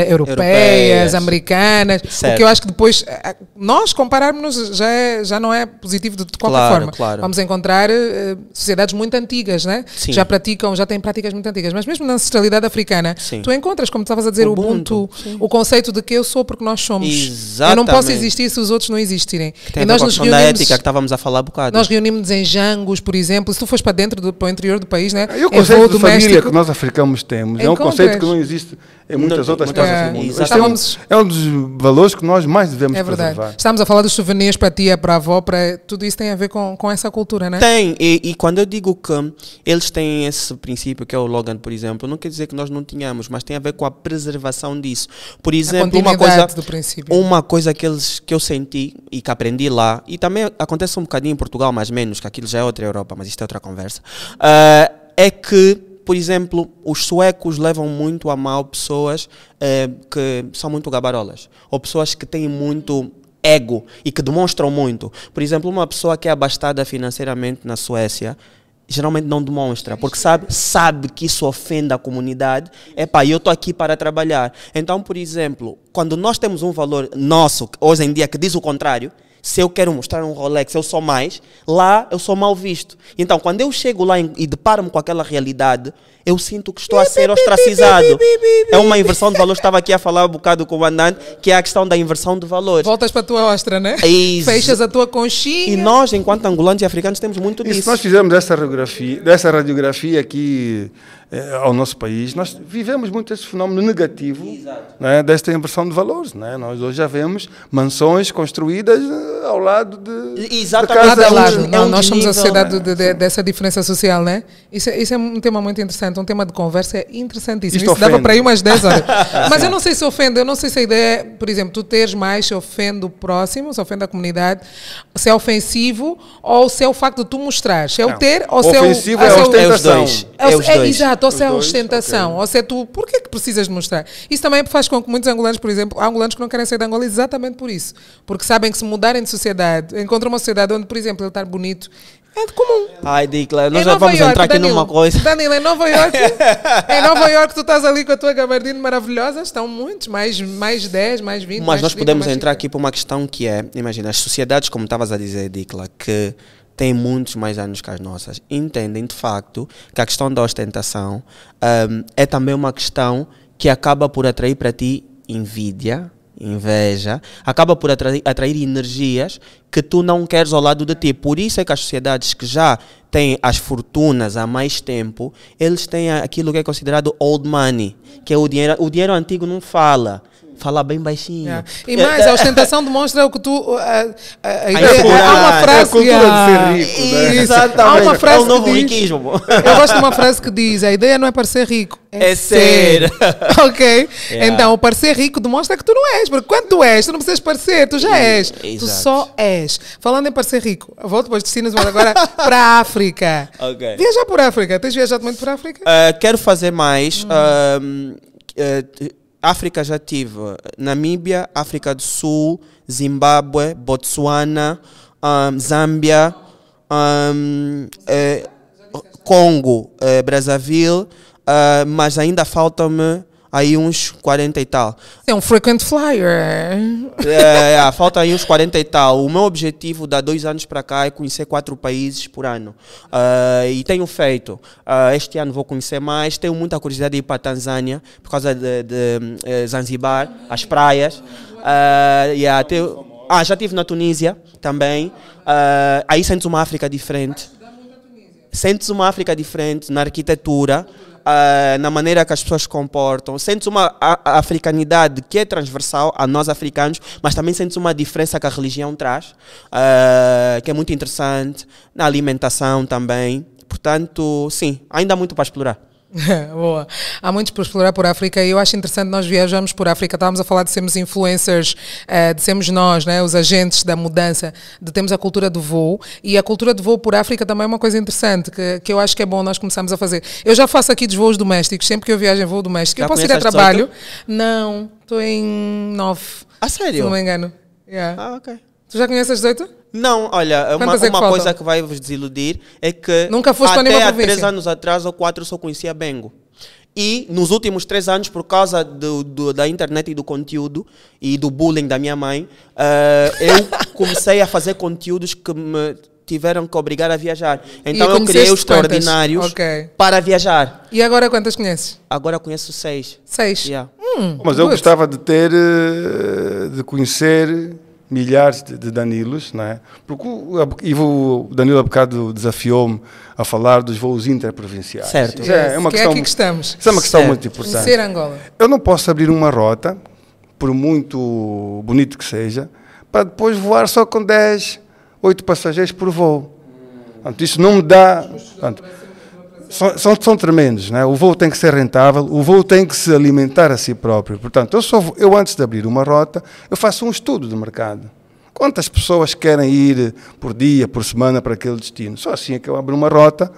europeias, americanas, certo. O que eu acho que depois nós compararmos-nos já não é positivo de qualquer forma. Claro. Vamos encontrar sociedades muito antigas, né? Sim. Já têm práticas muito antigas. Mas mesmo na ancestralidade africana, sim. Tu encontras, como estavas a dizer, o Ubuntu, o conceito de que eu sou porque nós somos. Exatamente. Eu não posso existir se os outros não existirem. Tem a ver com a questão da ética que estávamos a falar há bocado. Nós reunimos para em Jangos, por exemplo. Se tu fores para o interior do país, né? E o conceito de família que nós africanos temos é um conceito que não existe em muitas outras partes do mundo. É um dos valores que nós mais devemos preservar. Estamos a falar dos souvenirs para a tia, para a avó, tudo isso tem a ver com essa cultura, né? Tem, e quando eu digo que eles têm esse princípio, que é o Logan, por exemplo, não quer dizer que nós não tenhamos, mas tem a ver com a preservação disso. Por exemplo, uma coisa que eu senti e que aprendi lá, e também acontece um bocadinho em Portugal, mais ou menos, que aquilo já é outra Europa, mas isto é outra conversa, é que por exemplo, os suecos levam muito a mal pessoas que são muito gabarolas, ou pessoas que têm muito ego e que demonstram muito. Por exemplo, uma pessoa que é abastada financeiramente na Suécia geralmente não demonstra, porque sabe que isso ofende a comunidade. Epá, eu estou aqui para trabalhar. Então, por exemplo, quando nós temos um valor nosso, hoje em dia, que diz o contrário, se eu quero mostrar um Rolex, eu sou mais, lá eu sou mal visto. Então, quando eu chego lá e deparo-me com aquela realidade, eu sinto que estou a ser ostracizado. É uma inversão de valores. Estava aqui a falar um bocado com o comandante, que é a questão da inversão de valores. Voltas para a tua ostra, né? Fechas a tua conchinha. E nós, enquanto angolanos e africanos, temos muito disso. E se nós fizermos dessa radiografia aqui ao nosso país, nós vivemos muito esse fenómeno negativo, né, desta inversão de valores. Né? Nós hoje já vemos mansões construídas ao lado de casas. Nós somos a sociedade dessa diferença social, né? Isso é um tema muito interessante, um tema de conversa interessantíssimo. Isso dava para ir umas 10 horas. Mas eu não sei se ofende, eu não sei se a ideia é, por exemplo, tu teres mais, se ofende o próximo, se ofende a comunidade, se é ofensivo ou se é o facto de tu mostrar. Se é o ter ou se é o... Ofensivo é a ostentação. Exato, ou se é a ostentação, ou se é tu, por que precisas de mostrar? Isso também faz com que muitos angolanos, por exemplo, há angolanos que não querem sair de Angola exatamente por isso, porque sabem que se mudarem de sociedade, encontram uma sociedade onde, por exemplo, ele estar bonito é de comum. Ai, Dicla, nós já vamos entrar aqui numa coisa. Danilo, em Nova York tu estás ali com a tua gabardina maravilhosa, estão muitos, mais 10, mais 20. Mas nós podemos entrar aqui para uma questão que é, imagina, as sociedades, como estavas a dizer, Dicla, que têm muitos mais anos que as nossas, entendem de facto que a questão da ostentação é também uma questão que acaba por atrair para ti inveja, acaba por atrair energias que tu não queres ao lado de ti. Por isso é que as sociedades que já têm as fortunas há mais tempo, eles têm aquilo que é considerado old money, que é o dinheiro antigo não fala bem baixinho. Yeah. E mais, a ostentação demonstra o que tu... Há uma frase... É a cultura de ser rico. Né? Exatamente. Há uma frase é o novo riquismo. Eu gosto de uma frase que diz, a ideia não é parecer rico, é ser. Ok? Yeah. Então, o parecer rico demonstra que tu não és, porque quando tu és, tu não precisas parecer, tu já és. Exato. Tu só és. Falando em parecer rico, eu volto depois de Sinas, mas agora para a África. Okay. Viajar por África. Tens viajado muito por África? Quero fazer mais... África já tive Namíbia, África do Sul, Zimbábue, Botsuana, Zâmbia, Congo, Brazzaville, mas ainda faltam-me aí uns 40 e tal. É um frequent flyer. Falta aí uns 40 e tal. O meu objetivo de 2 anos para cá é conhecer 4 países por ano. E tenho feito. Este ano vou conhecer mais. Tenho muita curiosidade de ir para a Tanzânia, por causa de Zanzibar, as praias. Já estive na Tunísia também. Aí sentes uma África diferente. Sentes uma África diferente na arquitetura, na maneira que as pessoas se comportam. Sentes uma africanidade que é transversal a nós africanos, mas também sentes uma diferença que a religião traz, que é muito interessante, na alimentação também. Portanto, sim, ainda há muito para explorar. Boa. Há muitos por explorar por África e eu acho interessante nós viajamos por África. Estávamos a falar de sermos influencers, de sermos nós, né, os agentes da mudança, de termos a cultura do voo, e a cultura do voo por África também é uma coisa interessante que eu acho que é bom nós começarmos a fazer. Eu já faço aqui dos voos domésticos, sempre que eu viajo em voo doméstico. Eu posso ir a trabalho? 18? Não, estou em 9. Ah, sério? Se não me engano. Yeah. Ok. Tu já conheces as 18? Não, olha, uma coisa que vai vos desiludir é que nunca foste para nenhuma província. 3 anos atrás ou 4 eu só conhecia Bengo. E nos últimos 3 anos, por causa da internet e do conteúdo e do bullying da minha mãe, eu comecei a fazer conteúdos que me tiveram que obrigar a viajar. Então eu criei os extraordinários para viajar. E agora quantas conheces? Agora conheço 6. 6? Yeah. Mas eu gostava de conhecer milhares de Danilos, não é? Porque o Danilo há bocado desafiou-me a falar dos voos interprovinciais. Certo. É uma questão, aqui que estamos. Isso é uma questão muito importante. Ser Angola. Eu não posso abrir uma rota, por muito bonito que seja, para depois voar só com 8 passageiros por voo. Portanto, isso não me dá... Portanto, são tremendos, não é? O voo tem que ser rentável, o voo tem que se alimentar a si próprio. Portanto, eu antes de abrir uma rota, eu faço um estudo de mercado. Quantas pessoas querem ir por dia, por semana para aquele destino? Só assim é que eu abro uma rota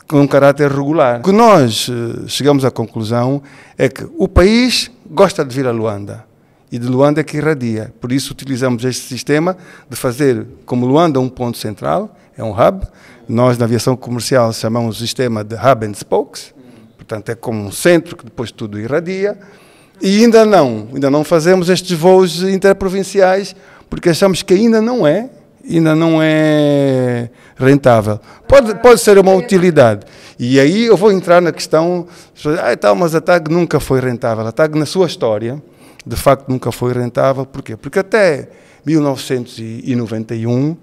com um caráter regular. O que nós chegamos à conclusão é que o país gosta de vir a Luanda e de Luanda é que irradia. Por isso utilizamos este sistema de fazer como Luanda um ponto central, é um hub. Nós na aviação comercial chamamos o sistema de hub and spokes, portanto é como um centro que depois tudo irradia. E ainda não fazemos estes voos interprovinciais porque achamos que ainda não é rentável. Pode ser uma utilidade. E aí eu vou entrar na questão, mas a TAG nunca foi rentável. A TAG, na sua história, de facto nunca foi rentável. Porquê? Porque até 1991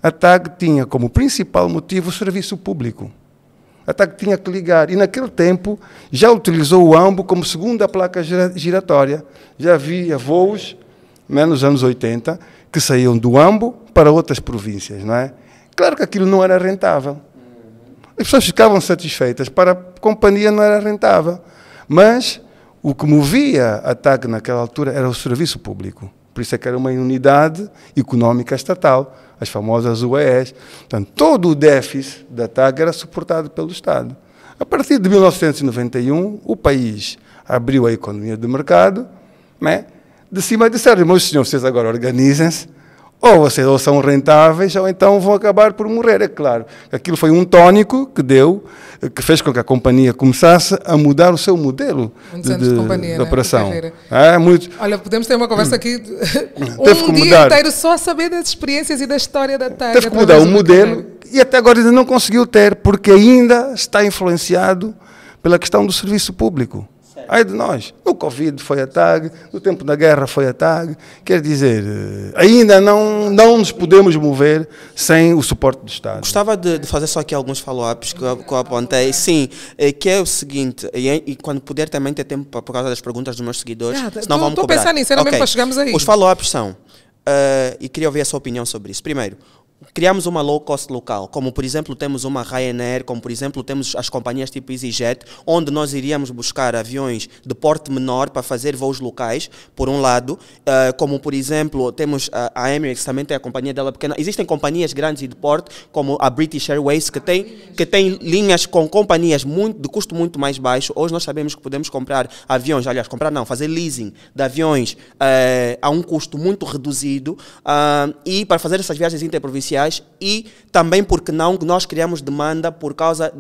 a TAG tinha como principal motivo o serviço público. A TAG tinha que ligar. E naquele tempo já utilizou o AMBO como segunda placa giratória. Já havia voos, menos anos 80, que saíam do AMBO para outras províncias, não é? Claro que aquilo não era rentável. As pessoas ficavam satisfeitas, para a companhia não era rentável. Mas o que movia a TAG naquela altura era o serviço público. Por isso é que era uma unidade económica estatal, as famosas UES. Portanto, todo o déficit da TAG era suportado pelo Estado. A partir de 1991, o país abriu a economia de mercado, né? De cima disseram, meus senhores, vocês agora organizem-se, ou vocês ou são rentáveis, ou então vão acabar por morrer. É claro, aquilo foi um tónico que fez com que a companhia começasse a mudar o seu modelo de operação. Olha, podemos ter uma conversa aqui um dia inteiro só a saber das experiências e da história da TAG. Teve que mudar o modelo e até agora ainda não conseguiu ter, porque ainda está influenciado pela questão do serviço público. Ai de nós, no Covid foi a TAG, no tempo da guerra foi a TAG, quer dizer, ainda não nos podemos mover sem o suporte do Estado. Gostava de fazer só aqui alguns follow-ups que eu apontei, sim, que é o seguinte, e quando puder também ter tempo por causa das perguntas dos meus seguidores, senão vamos cobrar. Estou a pensar nisso, era mesmo para chegarmos aí. Os follow-ups são, e queria ouvir a sua opinião sobre isso. Primeiro, criamos uma low cost local, como por exemplo temos uma Ryanair, como por exemplo temos as companhias tipo EasyJet, onde nós iríamos buscar aviões de porte menor para fazer voos locais, por um lado, como por exemplo temos a Emirates, também tem a companhia dela pequena. Existem companhias grandes e de porte, como a British Airways, que tem linhas com companhias de custo muito mais baixo. Hoje nós sabemos que podemos comprar aviões, aliás, fazer leasing de aviões a um custo muito reduzido, e para fazer essas viagens interprovinciais, e também, porque não, nós criamos demanda por causa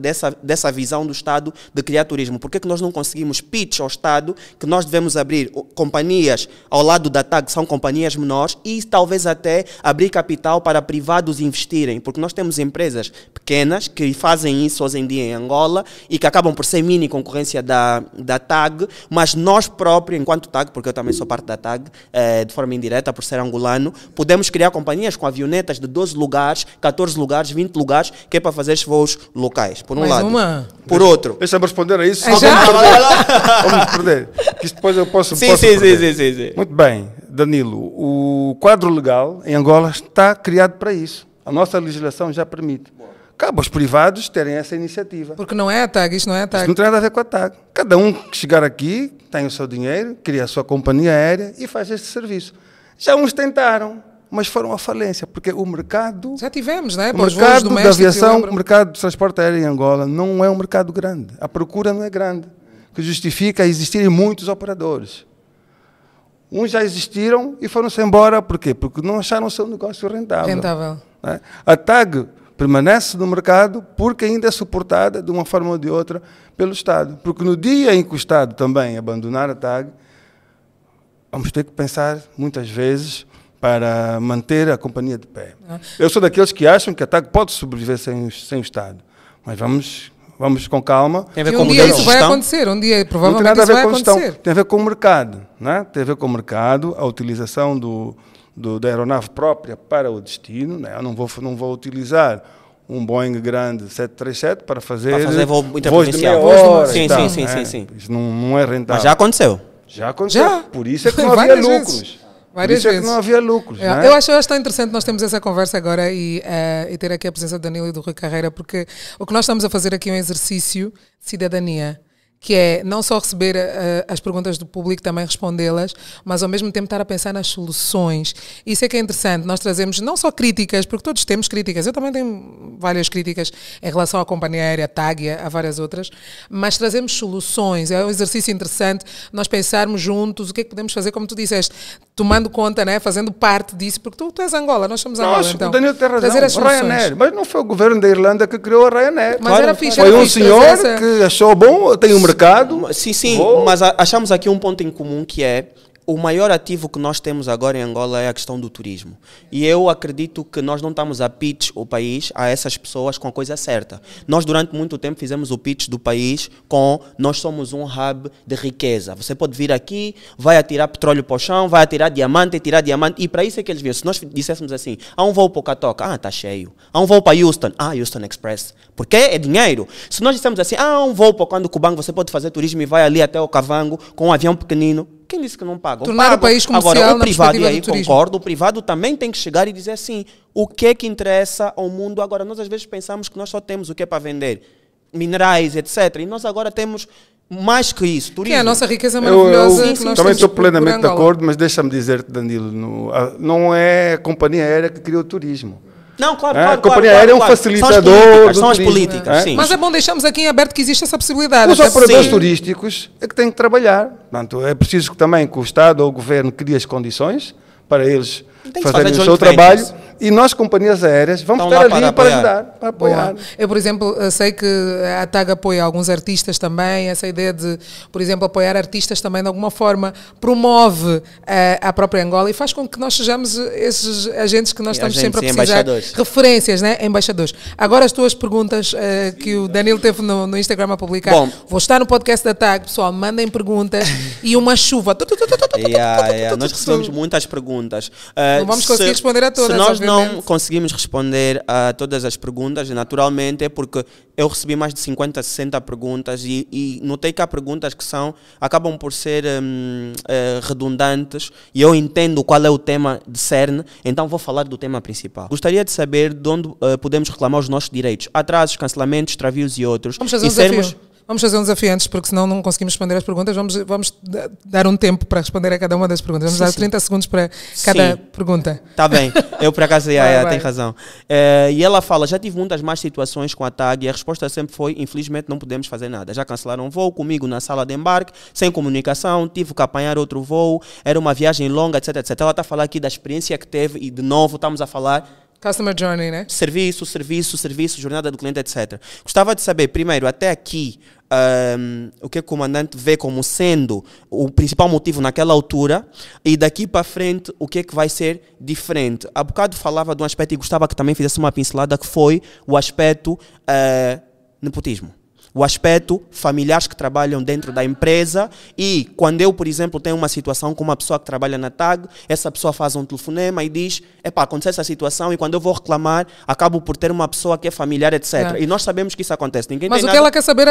dessa visão do Estado de criar turismo. Por que nós não conseguimos pitch ao Estado que nós devemos abrir companhias ao lado da TAG, que são companhias menores, e talvez até abrir capital para privados investirem? Porque nós temos empresas pequenas que fazem isso hoje em dia em Angola e que acabam por ser mini concorrência da TAG, mas nós próprios, enquanto TAG, porque eu também sou parte da TAG, de forma indireta, por ser angolano, podemos criar companhias com avionetas de 12 lugares, 14 lugares, 20 lugares, que é para fazer esses voos locais, por um lado. Por outro. Deixa-me responder a isso. Vamos perder. Que isto depois eu posso sim. Muito bem, Danilo. O quadro legal em Angola está criado para isso. A nossa legislação já permite. Cabe aos privados terem essa iniciativa. Porque não é a TAG, isto não é a TAG. Isto não tem nada a ver com a TAG. Cada um que chegar aqui tem o seu dinheiro, cria a sua companhia aérea e faz este serviço. Já uns tentaram, mas foram à falência, porque o mercado... Já tivemos, não é? O mercado da aviação, o mercado de transporte aéreo em Angola não é um mercado grande. A procura não é grande, que justifica existirem muitos operadores. Uns já existiram e foram-se embora. Por quê? Porque não acharam o seu negócio rentável. É? A TAG permanece no mercado porque ainda é suportada de uma forma ou de outra pelo Estado. Porque no dia em que o Estado também abandonar a TAG, vamos ter que pensar muitas vezes para manter a companhia de pé. Eu sou daqueles que acham que a TAG pode sobreviver sem o Estado, mas vamos com calma. Tem a ver com um dia isso vai acontecer, um dia provavelmente isso vai acontecer. Tem a ver com o mercado, não é? Tem a ver com o mercado, a utilização da aeronave própria para o destino, né? Eu não vou utilizar um Boeing grande 737 para fazer voos de meia hora. Sim. Isso não é rentável. Mas já aconteceu. Já aconteceu. Por isso é que não havia lucros. Várias vezes. Que não havia lucros. Não é? Eu acho tão interessante nós termos essa conversa agora e ter aqui a presença do Danilo e do Rui Carreira, porque o que nós estamos a fazer aqui é um exercício de cidadania, que é não só receber as perguntas do público, também respondê-las, mas ao mesmo tempo estar a pensar nas soluções. Isso é que é interessante, nós trazemos não só críticas, porque todos temos críticas, eu também tenho várias críticas em relação à companhia aérea, à TAG, a várias outras, mas trazemos soluções, é um exercício interessante nós pensarmos juntos o que é que podemos fazer, como tu disseste, tomando conta, né, fazendo parte disso, porque tu és Angola, nós somos Angola, então. O Daniel tem razão, trazer as soluções. Ryanair, mas não foi o governo da Irlanda que criou a Ryanair. Mas era fixe, foi era um fixe senhor trazer essa- que achou bom, tem um mercado. Sim, Vou. mas achamos aqui um ponto em comum que é o maior ativo que nós temos agora em Angola é a questão do turismo. E eu acredito que nós não estamos a pitch o país a essas pessoas com a coisa certa. Nós durante muito tempo fizemos o pitch do país com nós somos um hub de riqueza. Você pode vir aqui, vai atirar petróleo para o chão, vai atirar diamante, e para isso é que eles viram. Se nós disséssemos assim, há um voo para o Catoca, está cheio. Há um voo para Houston, Houston Express. Porque é dinheiro. Se nós dissemos assim, há um voo para quando Cubango, você pode fazer turismo e vai ali até o Cavango com um avião pequenino. Quem disse que não pagam? Tornar o país comercial Agora, o na privado, e perspectiva aí do turismo. concordo, o privado também tem que chegar e dizer assim, o que é que interessa ao mundo agora? Nós às vezes pensamos que nós só temos o que é para vender, minerais, etc. E nós agora temos mais que isso, Que turismo. é a nossa riqueza maravilhosa. que nós Também temos estou por plenamente de Angola. acordo, mas deixa-me dizer-te, Danilo, não é a companhia aérea que criou o turismo. Não, claro, É, claro. a companhia claro, aérea é um claro. facilitador São as do políticas, turismo, sim. Mas é bom deixarmos aqui em aberto que existe essa possibilidade. Os até operadores porque- turísticos é que têm que trabalhar. Portanto, é preciso que também que o Estado ou o Governo crie as condições para eles Tem que fazerem fazer o joint seu trabalho. ventures. E nós, companhias aéreas, vamos Estão estar lá ali para para apoiar. ajudar, para apoiar. Boa. Eu, por exemplo, sei que a TAG apoia alguns artistas também, essa ideia de, por exemplo, apoiar artistas também de alguma forma promove a própria Angola e faz com que nós sejamos esses agentes que nós E estamos agentes sempre a e precisar. embaixadores. Referências, né? Embaixadores. Agora as tuas perguntas que o Danilo teve no Instagram a publicar. Bom. Vou estar no podcast da TAG, pessoal, mandem perguntas e uma chuva. Nós recebemos muitas perguntas. Não vamos conseguir responder a todas, Se nós não obviamente. conseguimos responder a todas as perguntas, naturalmente é porque eu recebi mais de 50, 60 perguntas e notei que há perguntas que acabam por ser redundantes e eu entendo qual é o tema de cerne, então vou falar do tema principal. Gostaria de saber de onde podemos reclamar os nossos direitos, atrasos, cancelamentos, extravios e outros. Vamos fazer um e sermos- desafio. Vamos fazer um desafio antes, porque senão não conseguimos responder as perguntas. Vamos dar um tempo para responder a cada uma das perguntas. Vamos dar 30 segundos para cada Sim. pergunta. Tá bem, eu por acaso Vai. tem razão. E ela fala, já tive muitas más situações com a TAG e a resposta sempre foi, infelizmente não podemos fazer nada. Já cancelaram um voo comigo na sala de embarque, sem comunicação, tive que apanhar outro voo, era uma viagem longa, etc, etc. Ela está a falar aqui da experiência que teve e de novo estamos a falar Customer Journey, né? serviço, jornada do cliente, etc. Gostava de saber, primeiro, até aqui, o que o comandante vê como sendo o principal motivo naquela altura e daqui para frente o que é que vai ser diferente. Há bocado falava de um aspecto e gostava que também fizesse uma pincelada que foi o aspecto nepotismo. O aspecto familiares que trabalham dentro da empresa e quando eu, por exemplo, tenho uma situação com uma pessoa que trabalha na TAG, essa pessoa faz um telefonema e diz, aconteceu essa situação e quando eu vou reclamar, acabo por ter uma pessoa que é familiar, etc. É. E nós sabemos que isso acontece. Ninguém Mas tem o que nada... ela quer saber,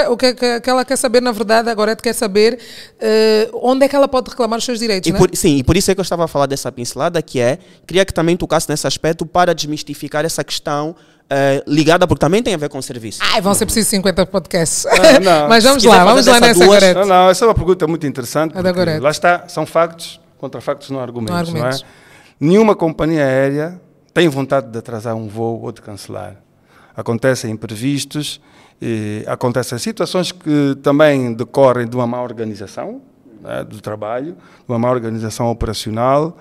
que ela quer saber, na verdade, agora é que quer saber onde é que ela pode reclamar os seus direitos, né? E por isso é que eu estava a falar dessa pincelada, queria que também tocasse nesse aspecto para desmistificar essa questão ligada, porque também tem a ver com serviço. Ai, vão ser precisos 50 podcasts. Não. Mas vamos Se quiser lá fazer dessa nessa, duas- Gorete. Não, essa é uma pergunta muito interessante. A da Porque, Gorete. lá está, são factos, contra factos não há argumentos. Não há argumentos. Não é? Nenhuma companhia aérea tem vontade de atrasar um voo ou de cancelar. Acontecem imprevistos, acontecem situações que também decorrem de uma má organização, né, do trabalho, de uma má organização operacional,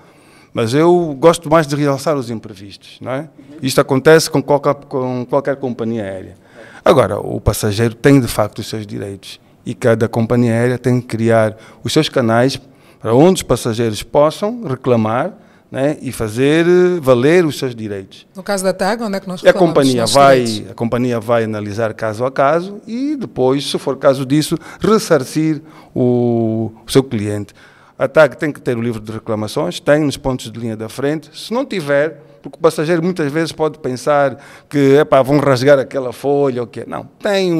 mas eu gosto mais de realçar os imprevistos. Não é? Isto acontece com qualquer companhia aérea. Agora, o passageiro tem de facto os seus direitos e cada companhia aérea tem que criar os seus canais para onde os passageiros possam reclamar, né, e fazer valer os seus direitos. No caso da TAG, onde é que nós E a reclamamos companhia os nossos direitos? vai analisar caso a caso e depois, se for caso disso, ressarcir o seu cliente. A TAG tem que ter o livro de reclamações, tem nos pontos de linha da frente. Se não tiver, porque o passageiro muitas vezes pode pensar que vão rasgar aquela folha ou o quê. Não, tem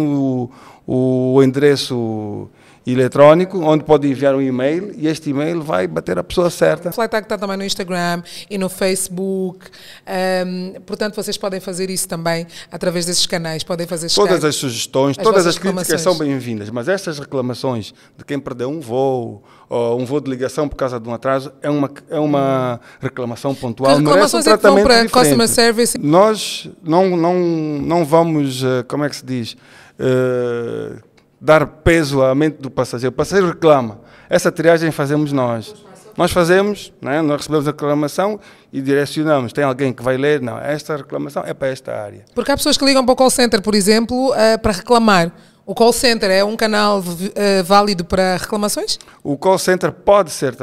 o endereço eletrónico, onde pode enviar um e-mail e este e-mail vai bater a pessoa certa. O Flytag está também no Instagram e no Facebook, portanto vocês podem fazer isso também através desses canais, podem fazer chegar todas as sugestões, as todas vossas as críticas são bem-vindas, mas estas reclamações de quem perdeu um voo ou um voo de ligação por causa de um atraso é uma reclamação pontual, que merece um reclamações é que vão tratamento para diferente. Customer Service? Nós não vamos, como é que se diz, dar peso à mente do passageiro. O passageiro reclama. Essa triagem fazemos nós. Nós fazemos, né? Nós recebemos a reclamação e direcionamos. Tem alguém que vai ler? Não, esta reclamação é para esta área. Porque há pessoas que ligam para o call center, por exemplo, para reclamar. O call center é um canal válido para reclamações? O call center pode ser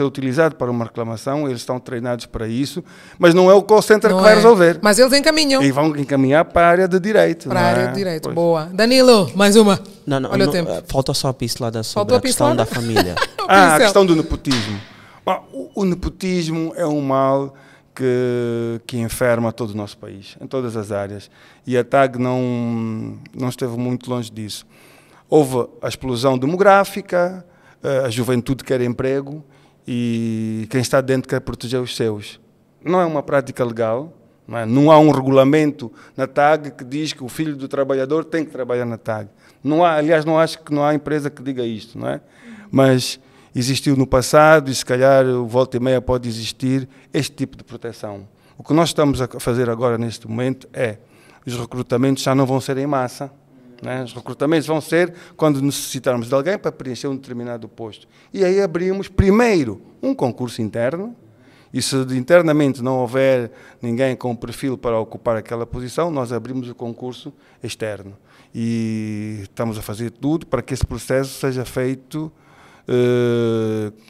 utilizado para uma reclamação, eles estão treinados para isso, mas não é o call center que vai resolver. Mas eles encaminham. E vão encaminhar para a área de direito. Para a área de direito, pois. Boa. Danilo, mais uma. Não, olha o tempo. Falta só a pincelada sobre a questão da família. A questão do nepotismo. Bom, o nepotismo é um mal que enferma todo o nosso país, em todas as áreas. E a TAG não esteve muito longe disso. Houve a explosão demográfica, a juventude quer emprego e quem está dentro quer proteger os seus. Não é uma prática legal, não há um regulamento na TAG que diz que o filho do trabalhador tem que trabalhar na TAG. Aliás, não acho que não há empresa que diga isto, não é? Mas existiu no passado e se calhar volta e meia pode existir este tipo de proteção. O que nós estamos a fazer agora neste momento é, os recrutamentos já não vão ser em massa, né? Os recrutamentos vão ser quando necessitarmos de alguém para preencher um determinado posto. E aí abrimos primeiro um concurso interno, e se internamente não houver ninguém com perfil para ocupar aquela posição, nós abrimos o concurso externo. E estamos a fazer tudo para que esse processo seja feito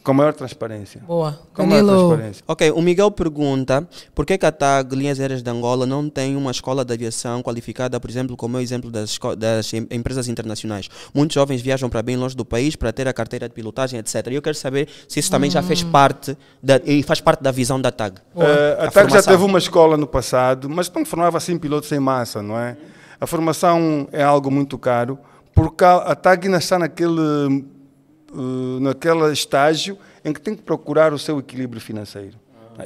com maior transparência. Boa. Com maior transparência. Ok, o Miguel pergunta por que a TAG Linhas Aéreas de Angola não tem uma escola de aviação qualificada, por exemplo, como é o exemplo das empresas internacionais. Muitos jovens viajam para bem longe do país para ter a carteira de pilotagem, etc. E eu quero saber se isso também já fez parte e faz parte da visão da TAG. A TAG já teve uma escola no passado, mas não formava assim pilotos em massa, não é? A formação é algo muito caro, porque a TAG ainda está naquele estágio em que tem que procurar o seu equilíbrio financeiro.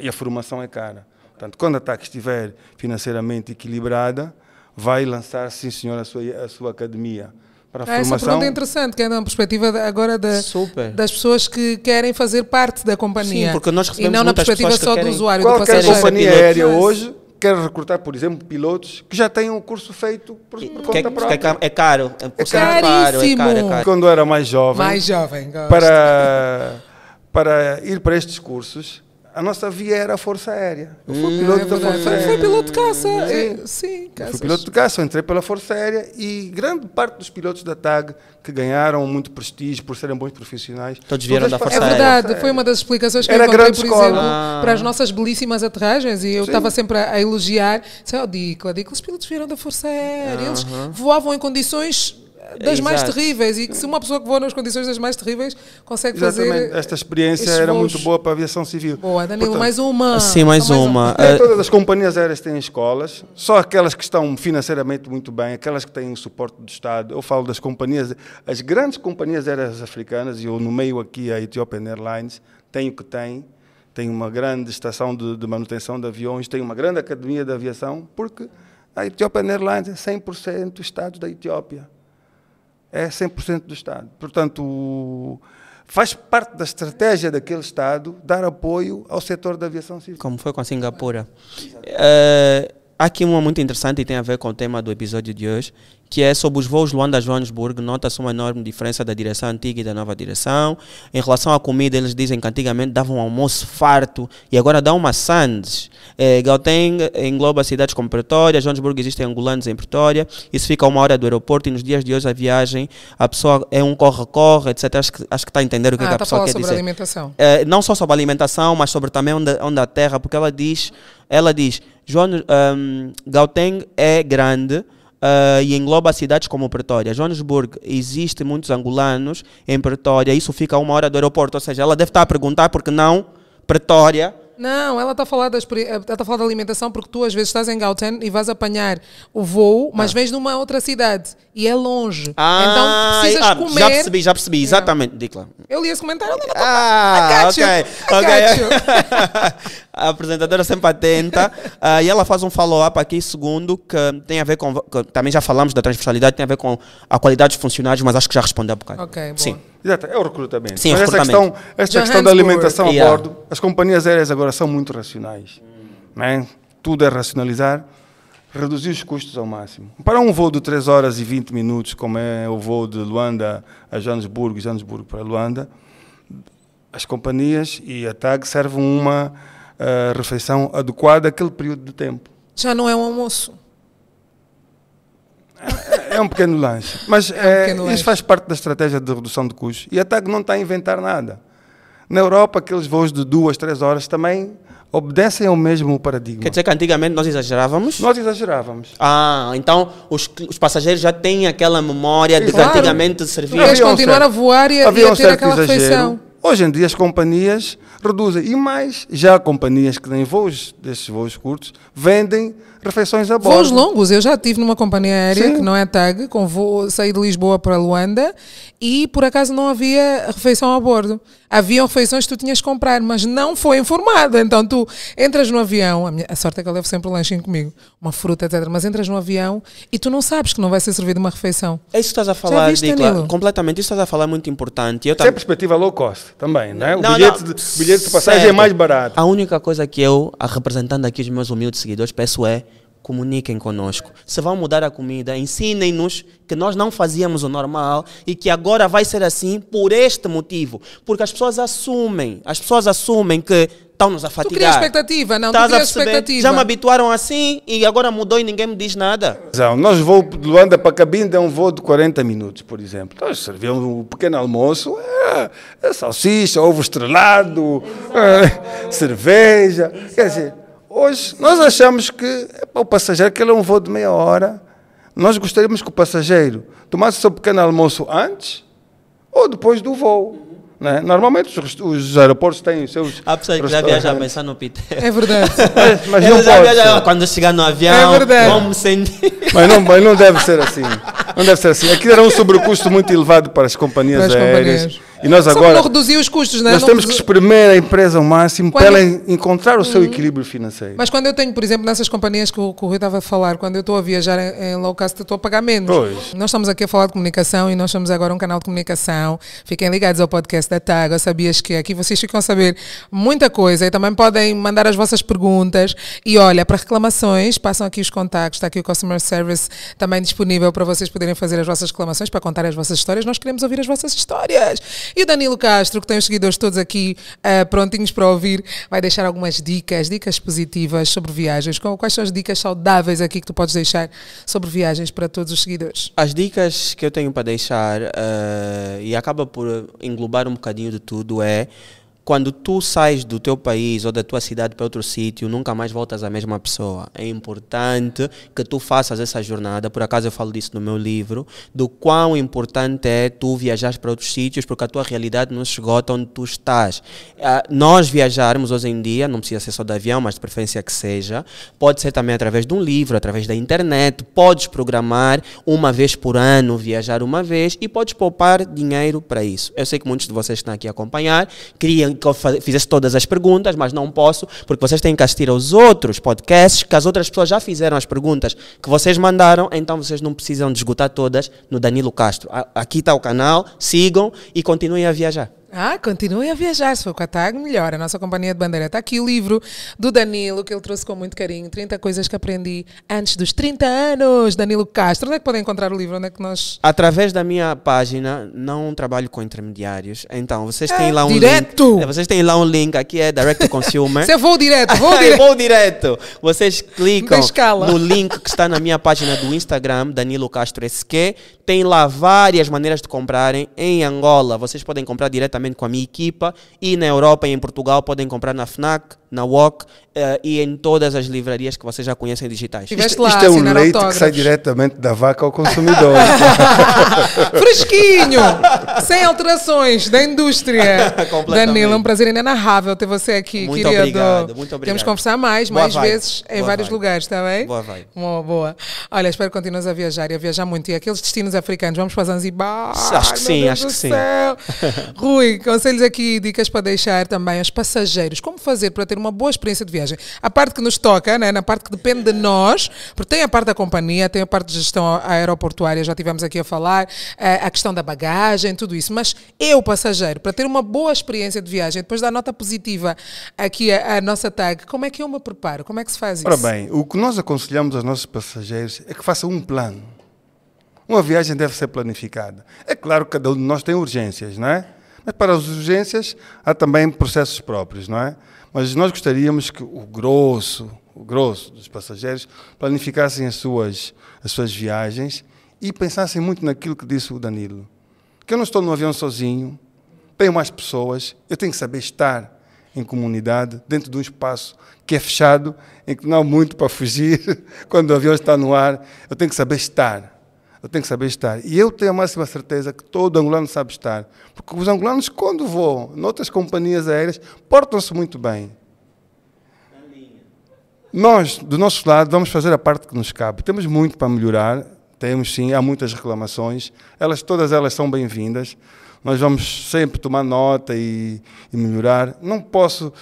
E a formação é cara. Portanto, quando a TAG estiver financeiramente equilibrada, vai lançar, sim senhor, a sua academia. Para a formação. Essa pergunta é interessante, que é uma perspectiva agora das pessoas que querem fazer parte da companhia. Sim, porque nós recebemos e não na perspectiva só do usuário, do passageiro. passageiro. Qualquer companhia aérea hoje quer recrutar, por exemplo, pilotos que já têm um curso feito por conta própria. É caro. É caríssimo. É caro. Quando eu era mais jovem, para ir para estes cursos, a nossa via era a Força Aérea. Eu fui piloto da Força Aérea. Foi piloto de caça. Sim, fui piloto de caça, eu entrei pela Força Aérea e grande parte dos pilotos da TAG que ganharam muito prestígio por serem bons profissionais. Todos vieram da Força Aérea. É verdade, foi uma das explicações que eu encontrei, por exemplo, para as nossas belíssimas aterragens, e eu estava sempre a elogiar. Dicla, os pilotos vieram da Força Aérea, eles voavam em condições das mais terríveis, e que se uma pessoa que voa nas condições das mais terríveis consegue fazer. Esta experiência era muito boa para a aviação civil. Boa, Danilo, mais uma. Sim, mais uma. Todas as companhias aéreas têm escolas, só aquelas que estão financeiramente muito bem, aquelas que têm o suporte do Estado. Eu falo das companhias, as grandes companhias aéreas africanas, e eu nomeio aqui a Ethiopian Airlines, tem o que tem uma grande estação de manutenção de aviões, tem uma grande academia de aviação, porque a Ethiopian Airlines é 100% do Estado da Etiópia. É 100% do Estado. Portanto, faz parte da estratégia daquele Estado dar apoio ao setor da aviação civil. Como foi com a Singapura. Há aqui uma muito interessante e tem a ver com o tema do episódio de hoje, que é sobre os voos Luanda-Joanesburgo. Nota-se uma enorme diferença da direção antiga e da nova direção. Em relação à comida, eles dizem que antigamente davam um almoço farto e agora dão uma sandes. Gauteng engloba cidades como Pretória, Joanesburgo existem angolanos em Pretória, isso fica a 1 hora do aeroporto, e nos dias de hoje a viagem, a pessoa é um corre-corre, etc. Acho que está a entender o que a pessoa quer dizer. Sobre alimentação. Não só sobre a alimentação, mas sobre também onde a terra, porque ela diz Gauteng é grande, e engloba cidades como Pretória. Joanesburgo, existem muitos angolanos em Pretória, isso fica a 1 hora do aeroporto, ou seja, ela deve estar a perguntar porque não Pretória. Não, ela está a falar da alimentação porque tu às vezes estás em Gauteng e vais apanhar o voo, mas vens numa outra cidade e é longe. Então precisas comer. Já percebi, exatamente. Diga lá. Eu li esse comentário, ela A apresentadora sempre atenta. E ela faz um follow-up aqui, segundo, que tem a ver com... Também já falamos da transversalidade, tem a ver com a qualidade dos funcionários, mas acho que já respondeu um bocado. Ok, boa. Sim. Exato, é o recrutamento. Sim, mas o recrutamento. esta questão da alimentação a Yeah. bordo, as companhias aéreas agora são muito racionais. Né? Tudo é racionalizar, reduzir os custos ao máximo. Para um voo de 3 horas e 20 minutos, como é o voo de Luanda a Joanesburgo, Joanesburgo para Luanda, as companhias e a TAG servem uma refeição adequada àquele período de tempo. Já não é um almoço. É um pequeno lanche. Mas isso faz parte da estratégia de redução de custos. E a TAG não está a inventar nada. Na Europa, aqueles voos de 2, 3 horas também obedecem ao mesmo paradigma. Quer dizer que antigamente nós exagerávamos? Nós exagerávamos. Então os passageiros já têm aquela memória de que Claro. antigamente servia. Ias continuar a voar e a ter aquela refeição. Hoje em dia as companhias reduzem. E mais, já há companhias que têm voos, desses voos curtos, vendem refeições a bordo. Voos longos, eu já estive numa companhia aérea Sim. que não é TAG, com voo, saí de Lisboa para Luanda e por acaso não havia refeição a bordo. Haviam refeições que tu tinhas que comprar, mas não foi informado. Então tu entras no avião, a sorte é que eu levo sempre um lanchinho comigo, uma fruta, etc. Mas entras no avião e tu não sabes que não vai ser servida uma refeição. É isso que estás a falar, viste, Dicla, Danilo? completamente. Isso que estás a falar é muito importante. Isso é a perspectiva low cost também, não é? O Não, bilhete, não. De, bilhete de passagem Certo. é mais barato. A única coisa que eu, representando aqui os meus humildes seguidores, peço é: comuniquem conosco. Se vão mudar a comida, ensinem-nos que nós não fazíamos o normal e que agora vai ser assim por este motivo. Porque as pessoas assumem que estão-nos a Tu cria fatigar. expectativa, não? Estás Tu cria a perceber? expectativa. Já me habituaram assim e agora mudou e ninguém me diz nada. Nós voo de Luanda para Cabinda é um voo de 40 minutos, por exemplo. Nós servíamos um pequeno almoço, salsicha, ovo estrelado, cerveja. Quer dizer, hoje nós achamos que o passageiro, aquele é um voo de meia hora, nós gostaríamos que o passageiro tomasse o seu pequeno almoço antes ou depois do voo. Né? Normalmente os aeroportos têm os seus... Há pessoas que já viajam a pensar no Peter. É verdade. Mas Eu não já pode viajava, ser. quando chegar no avião, É verdade. vão me sentir. Mas não deve ser assim. Não deve ser assim. Aquilo era um sobrecusto muito elevado para as companhias Para as aéreas. companhias. E nós Só agora... que não reduzir os custos, não é? Nós Não temos que redu- espremer a empresa ao máximo Quando- para ela encontrar o seu equilíbrio financeiro. Mas quando eu tenho, por exemplo, nessas companhias que o Rui estava a falar, quando eu estou a viajar em low cost, eu estou a pagar menos. Pois. Nós estamos aqui a falar de comunicação e nós somos agora um canal de comunicação. Fiquem ligados ao podcast da TAG. Sabias que aqui vocês ficam a saber muita coisa e também podem mandar as vossas perguntas. E olha, para reclamações, passam aqui os contactos, está aqui o Customer Service também disponível para vocês poderem fazer as vossas reclamações, para contar as vossas histórias. Nós queremos ouvir as vossas histórias. E o Danilo Castro, que tem os seguidores todos aqui prontinhos para ouvir, vai deixar algumas dicas positivas sobre viagens. Quais são as dicas saudáveis aqui que tu podes deixar sobre viagens para todos os seguidores? As dicas que eu tenho para deixar, e acaba por englobar um bocadinho de tudo, é: quando tu sais do teu país ou da tua cidade para outro sítio, nunca mais voltas a mesma pessoa. É importante que tu faças essa jornada. Por acaso eu falo disso no meu livro, do quão importante é tu viajar para outros sítios, porque a tua realidade não se esgota onde tu estás. Nós viajarmos hoje em dia, não precisa ser só de avião, mas de preferência que seja, pode ser também através de um livro, através da internet. Podes programar uma vez por ano, viajar uma vez, e podes poupar dinheiro para isso. Eu sei que muitos de vocês estão aqui a acompanhar, queriam que eu fizesse todas as perguntas, mas não posso, porque vocês têm que assistir aos outros podcasts, que as outras pessoas já fizeram as perguntas que vocês mandaram, então vocês não precisam de esgotar todas no Danilo Castro. Aqui está o canal, sigam e continuem a viajar. Continuem a viajar. Se for com a TAG, melhor. A nossa companhia de bandeira. Está aqui o livro do Danilo, que ele trouxe com muito carinho. 30 coisas que aprendi antes dos 30 anos. Danilo Castro. Onde é que podem encontrar o livro? Onde é que nós... Através da minha página, não trabalho com intermediários. Então, vocês têm lá um direto. link. Vocês têm lá um link, aqui é Direct to Consumer. Você vou direto, Eu vou direto. Vocês clicam Da escala. no link que está na minha página do Instagram, Danilo Castro SQ. Tem lá várias maneiras de comprarem. Em Angola, vocês podem comprar diretamente com a minha equipa. E na Europa e em Portugal, podem comprar na FNAC, na WOC e em todas as livrarias que vocês já conhecem digitais. Tiveste lá, Isto é um assinar leite autógrafos. que sai diretamente da vaca ao consumidor. Fresquinho, sem alterações, da indústria. Completamente. Danilo, é um prazer inenarrável ter você aqui, Muito querido. obrigado, muito obrigado. Temos que conversar mais Boa vibe. vezes, em Boa vários vibe. lugares, está bem? Boa vibe. Boa. Olha, espero que continues a viajar e a viajar muito. E aqueles destinos africanos, vamos para Zanzibar. Acho que Meu sim, Deus acho do que sim. céu. Rui, conselhos aqui, dicas para deixar também aos passageiros. Como fazer para ter uma boa experiência de viagem? A parte que nos toca, né? Na parte que depende de nós, porque tem a parte da companhia, tem a parte de gestão aeroportuária, já tivemos aqui a falar, a questão da bagagem, tudo isso. Mas eu, passageiro, para ter uma boa experiência de viagem, depois da nota positiva aqui a nossa tag, como é que eu me preparo? Como é que se faz isso? Ora bem, o que nós aconselhamos aos nossos passageiros é que façam um plano. Uma viagem deve ser planificada. É claro que cada um de nós tem urgências, não é? Mas para as urgências há também processos próprios, não é? Mas nós gostaríamos que o grosso dos passageiros planificassem as suas viagens e pensassem muito naquilo que disse o Danilo. Que eu não estou no avião sozinho, tenho mais pessoas, eu tenho que saber estar em comunidade, dentro de um espaço que é fechado, em que não há muito para fugir, quando o avião está no ar, eu tenho que saber estar. E eu tenho a máxima certeza que todo angolano sabe estar. Porque os angolanos, quando voam noutras companhias aéreas, portam-se muito bem. Nós, do nosso lado, vamos fazer a parte que nos cabe. Temos muito para melhorar, temos sim, há muitas reclamações. Todas elas são bem-vindas. Nós vamos sempre tomar nota e melhorar. Não posso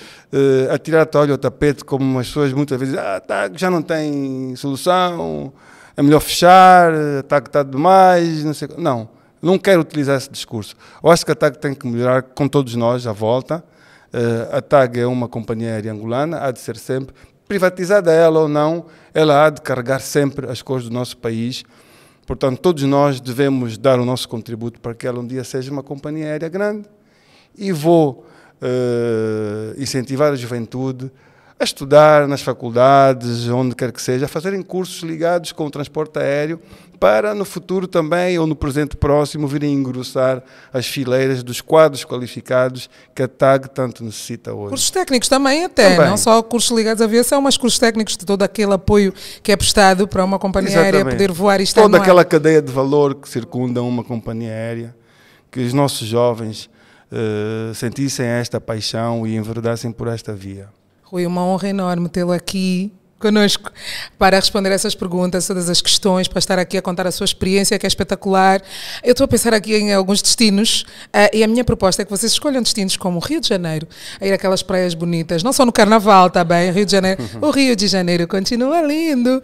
atirar a toalha ao tapete, como as pessoas muitas vezes dizem, já não tem solução, é melhor fechar, a TAG está demais, não sei. Não quero utilizar esse discurso. Eu acho que a TAG tem que melhorar com todos nós à volta. A TAG é uma companhia aérea angolana, há de ser sempre, privatizada ela ou não, ela há de carregar sempre as cores do nosso país. Portanto, todos nós devemos dar o nosso contributo para que ela um dia seja uma companhia aérea grande. E vou incentivar a juventude a estudar nas faculdades, onde quer que seja, a fazerem cursos ligados com o transporte aéreo, para no futuro também, ou no presente próximo, virem engrossar as fileiras dos quadros qualificados que a TAG tanto necessita hoje. Cursos técnicos também até, Também. não só cursos ligados à aviação, mas cursos técnicos de todo aquele apoio que é prestado para uma companhia aérea poder voar e estar Toda no ar. aquela cadeia de valor que circunda uma companhia aérea, que os nossos jovens sentissem esta paixão e enverdassem por esta via. Rui, uma honra enorme tê-lo aqui connosco para responder essas perguntas, todas as questões, para estar aqui a contar a sua experiência, que é espetacular. Eu estou a pensar aqui em alguns destinos e a minha proposta é que vocês escolham destinos como o Rio de Janeiro, a ir àquelas praias bonitas, não só no Carnaval, está bem? Rio de Janeiro, o Rio de Janeiro continua lindo.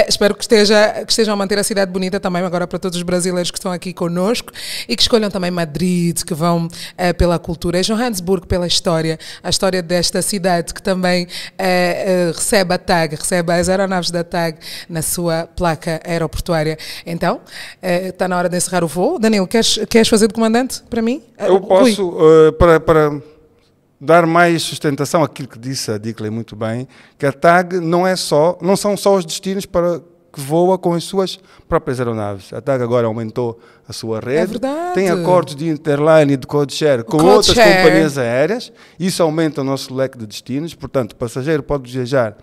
Espero que estejam a manter a cidade bonita também agora para todos os brasileiros que estão aqui connosco e que escolham também Madrid, que vão pela cultura, e Johannesburgo pela história, a história desta cidade que também recebe a TAG, recebe as aeronaves da TAG na sua placa aeroportuária. Então, está na hora de encerrar o voo. Danilo, queres fazer de comandante para mim? Eu posso, para dar mais sustentação àquilo que disse a Dicley muito bem, que a TAG não são só os destinos para que voa com as suas próprias aeronaves. A TAG agora aumentou a sua rede, É verdade. tem acordos de interline e de code-share com outras companhias aéreas, isso aumenta o nosso leque de destinos, portanto, o passageiro pode viajar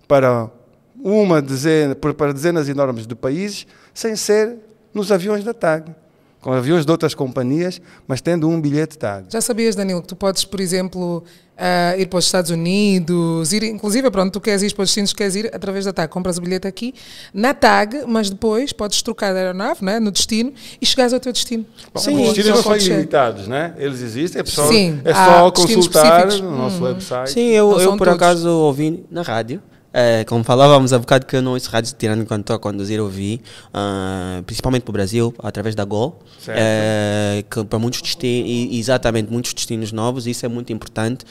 para para dezenas enormes de países, sem ser nos aviões da TAG, com aviões de outras companhias, mas tendo um bilhete TAG. Já sabias, Danilo, que tu podes, por exemplo, ir para os Estados Unidos, ir, inclusive, pronto, tu queres ir para os destinos que queres ir através da TAG, compras o bilhete aqui, na TAG, mas depois podes trocar de aeronave, né, no destino, e chegares ao teu destino. Bom, Sim, os destinos não são pode ser. ilimitados, né? Eles existem, Sim, é há só destinos consultar específicos. no nosso website. Sim, Não eu são por todos. acaso ouvi na rádio. Como falávamos há bocado que eu não ouço rádio tirando enquanto estou a conduzir, ouvi, principalmente para o Brasil, através da Gol, que para muitos destinos, exatamente, muitos destinos novos, isso é muito importante,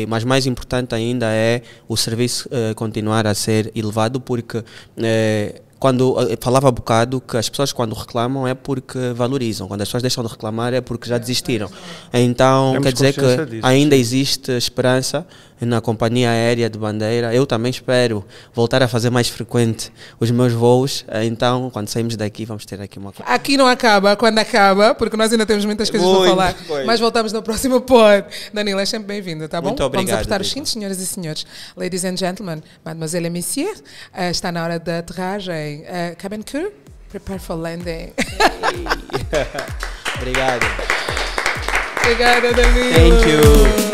mas mais importante ainda é o serviço continuar a ser elevado, porque quando falava há bocado que as pessoas quando reclamam é porque valorizam, quando as pessoas deixam de reclamar é porque já desistiram. Então Temos quer dizer consciência que disso, ainda sim. existe esperança na companhia aérea de Bandeira. Eu também espero voltar a fazer mais frequente os meus voos. Então, quando saímos daqui, vamos ter aqui uma coisa. Aqui não acaba, quando acaba, porque nós ainda temos muitas coisas para falar. Mas voltamos no próximo pod. Danilo, é sempre bem-vindo, tá bom? Muito obrigado. Vamos apertar os cintos, senhoras e senhores. Ladies and gentlemen, mademoiselle et monsieur, está na hora da aterragem. Cabin crew, prepare for landing. Obrigado. Obrigada, Danilo. Thank you.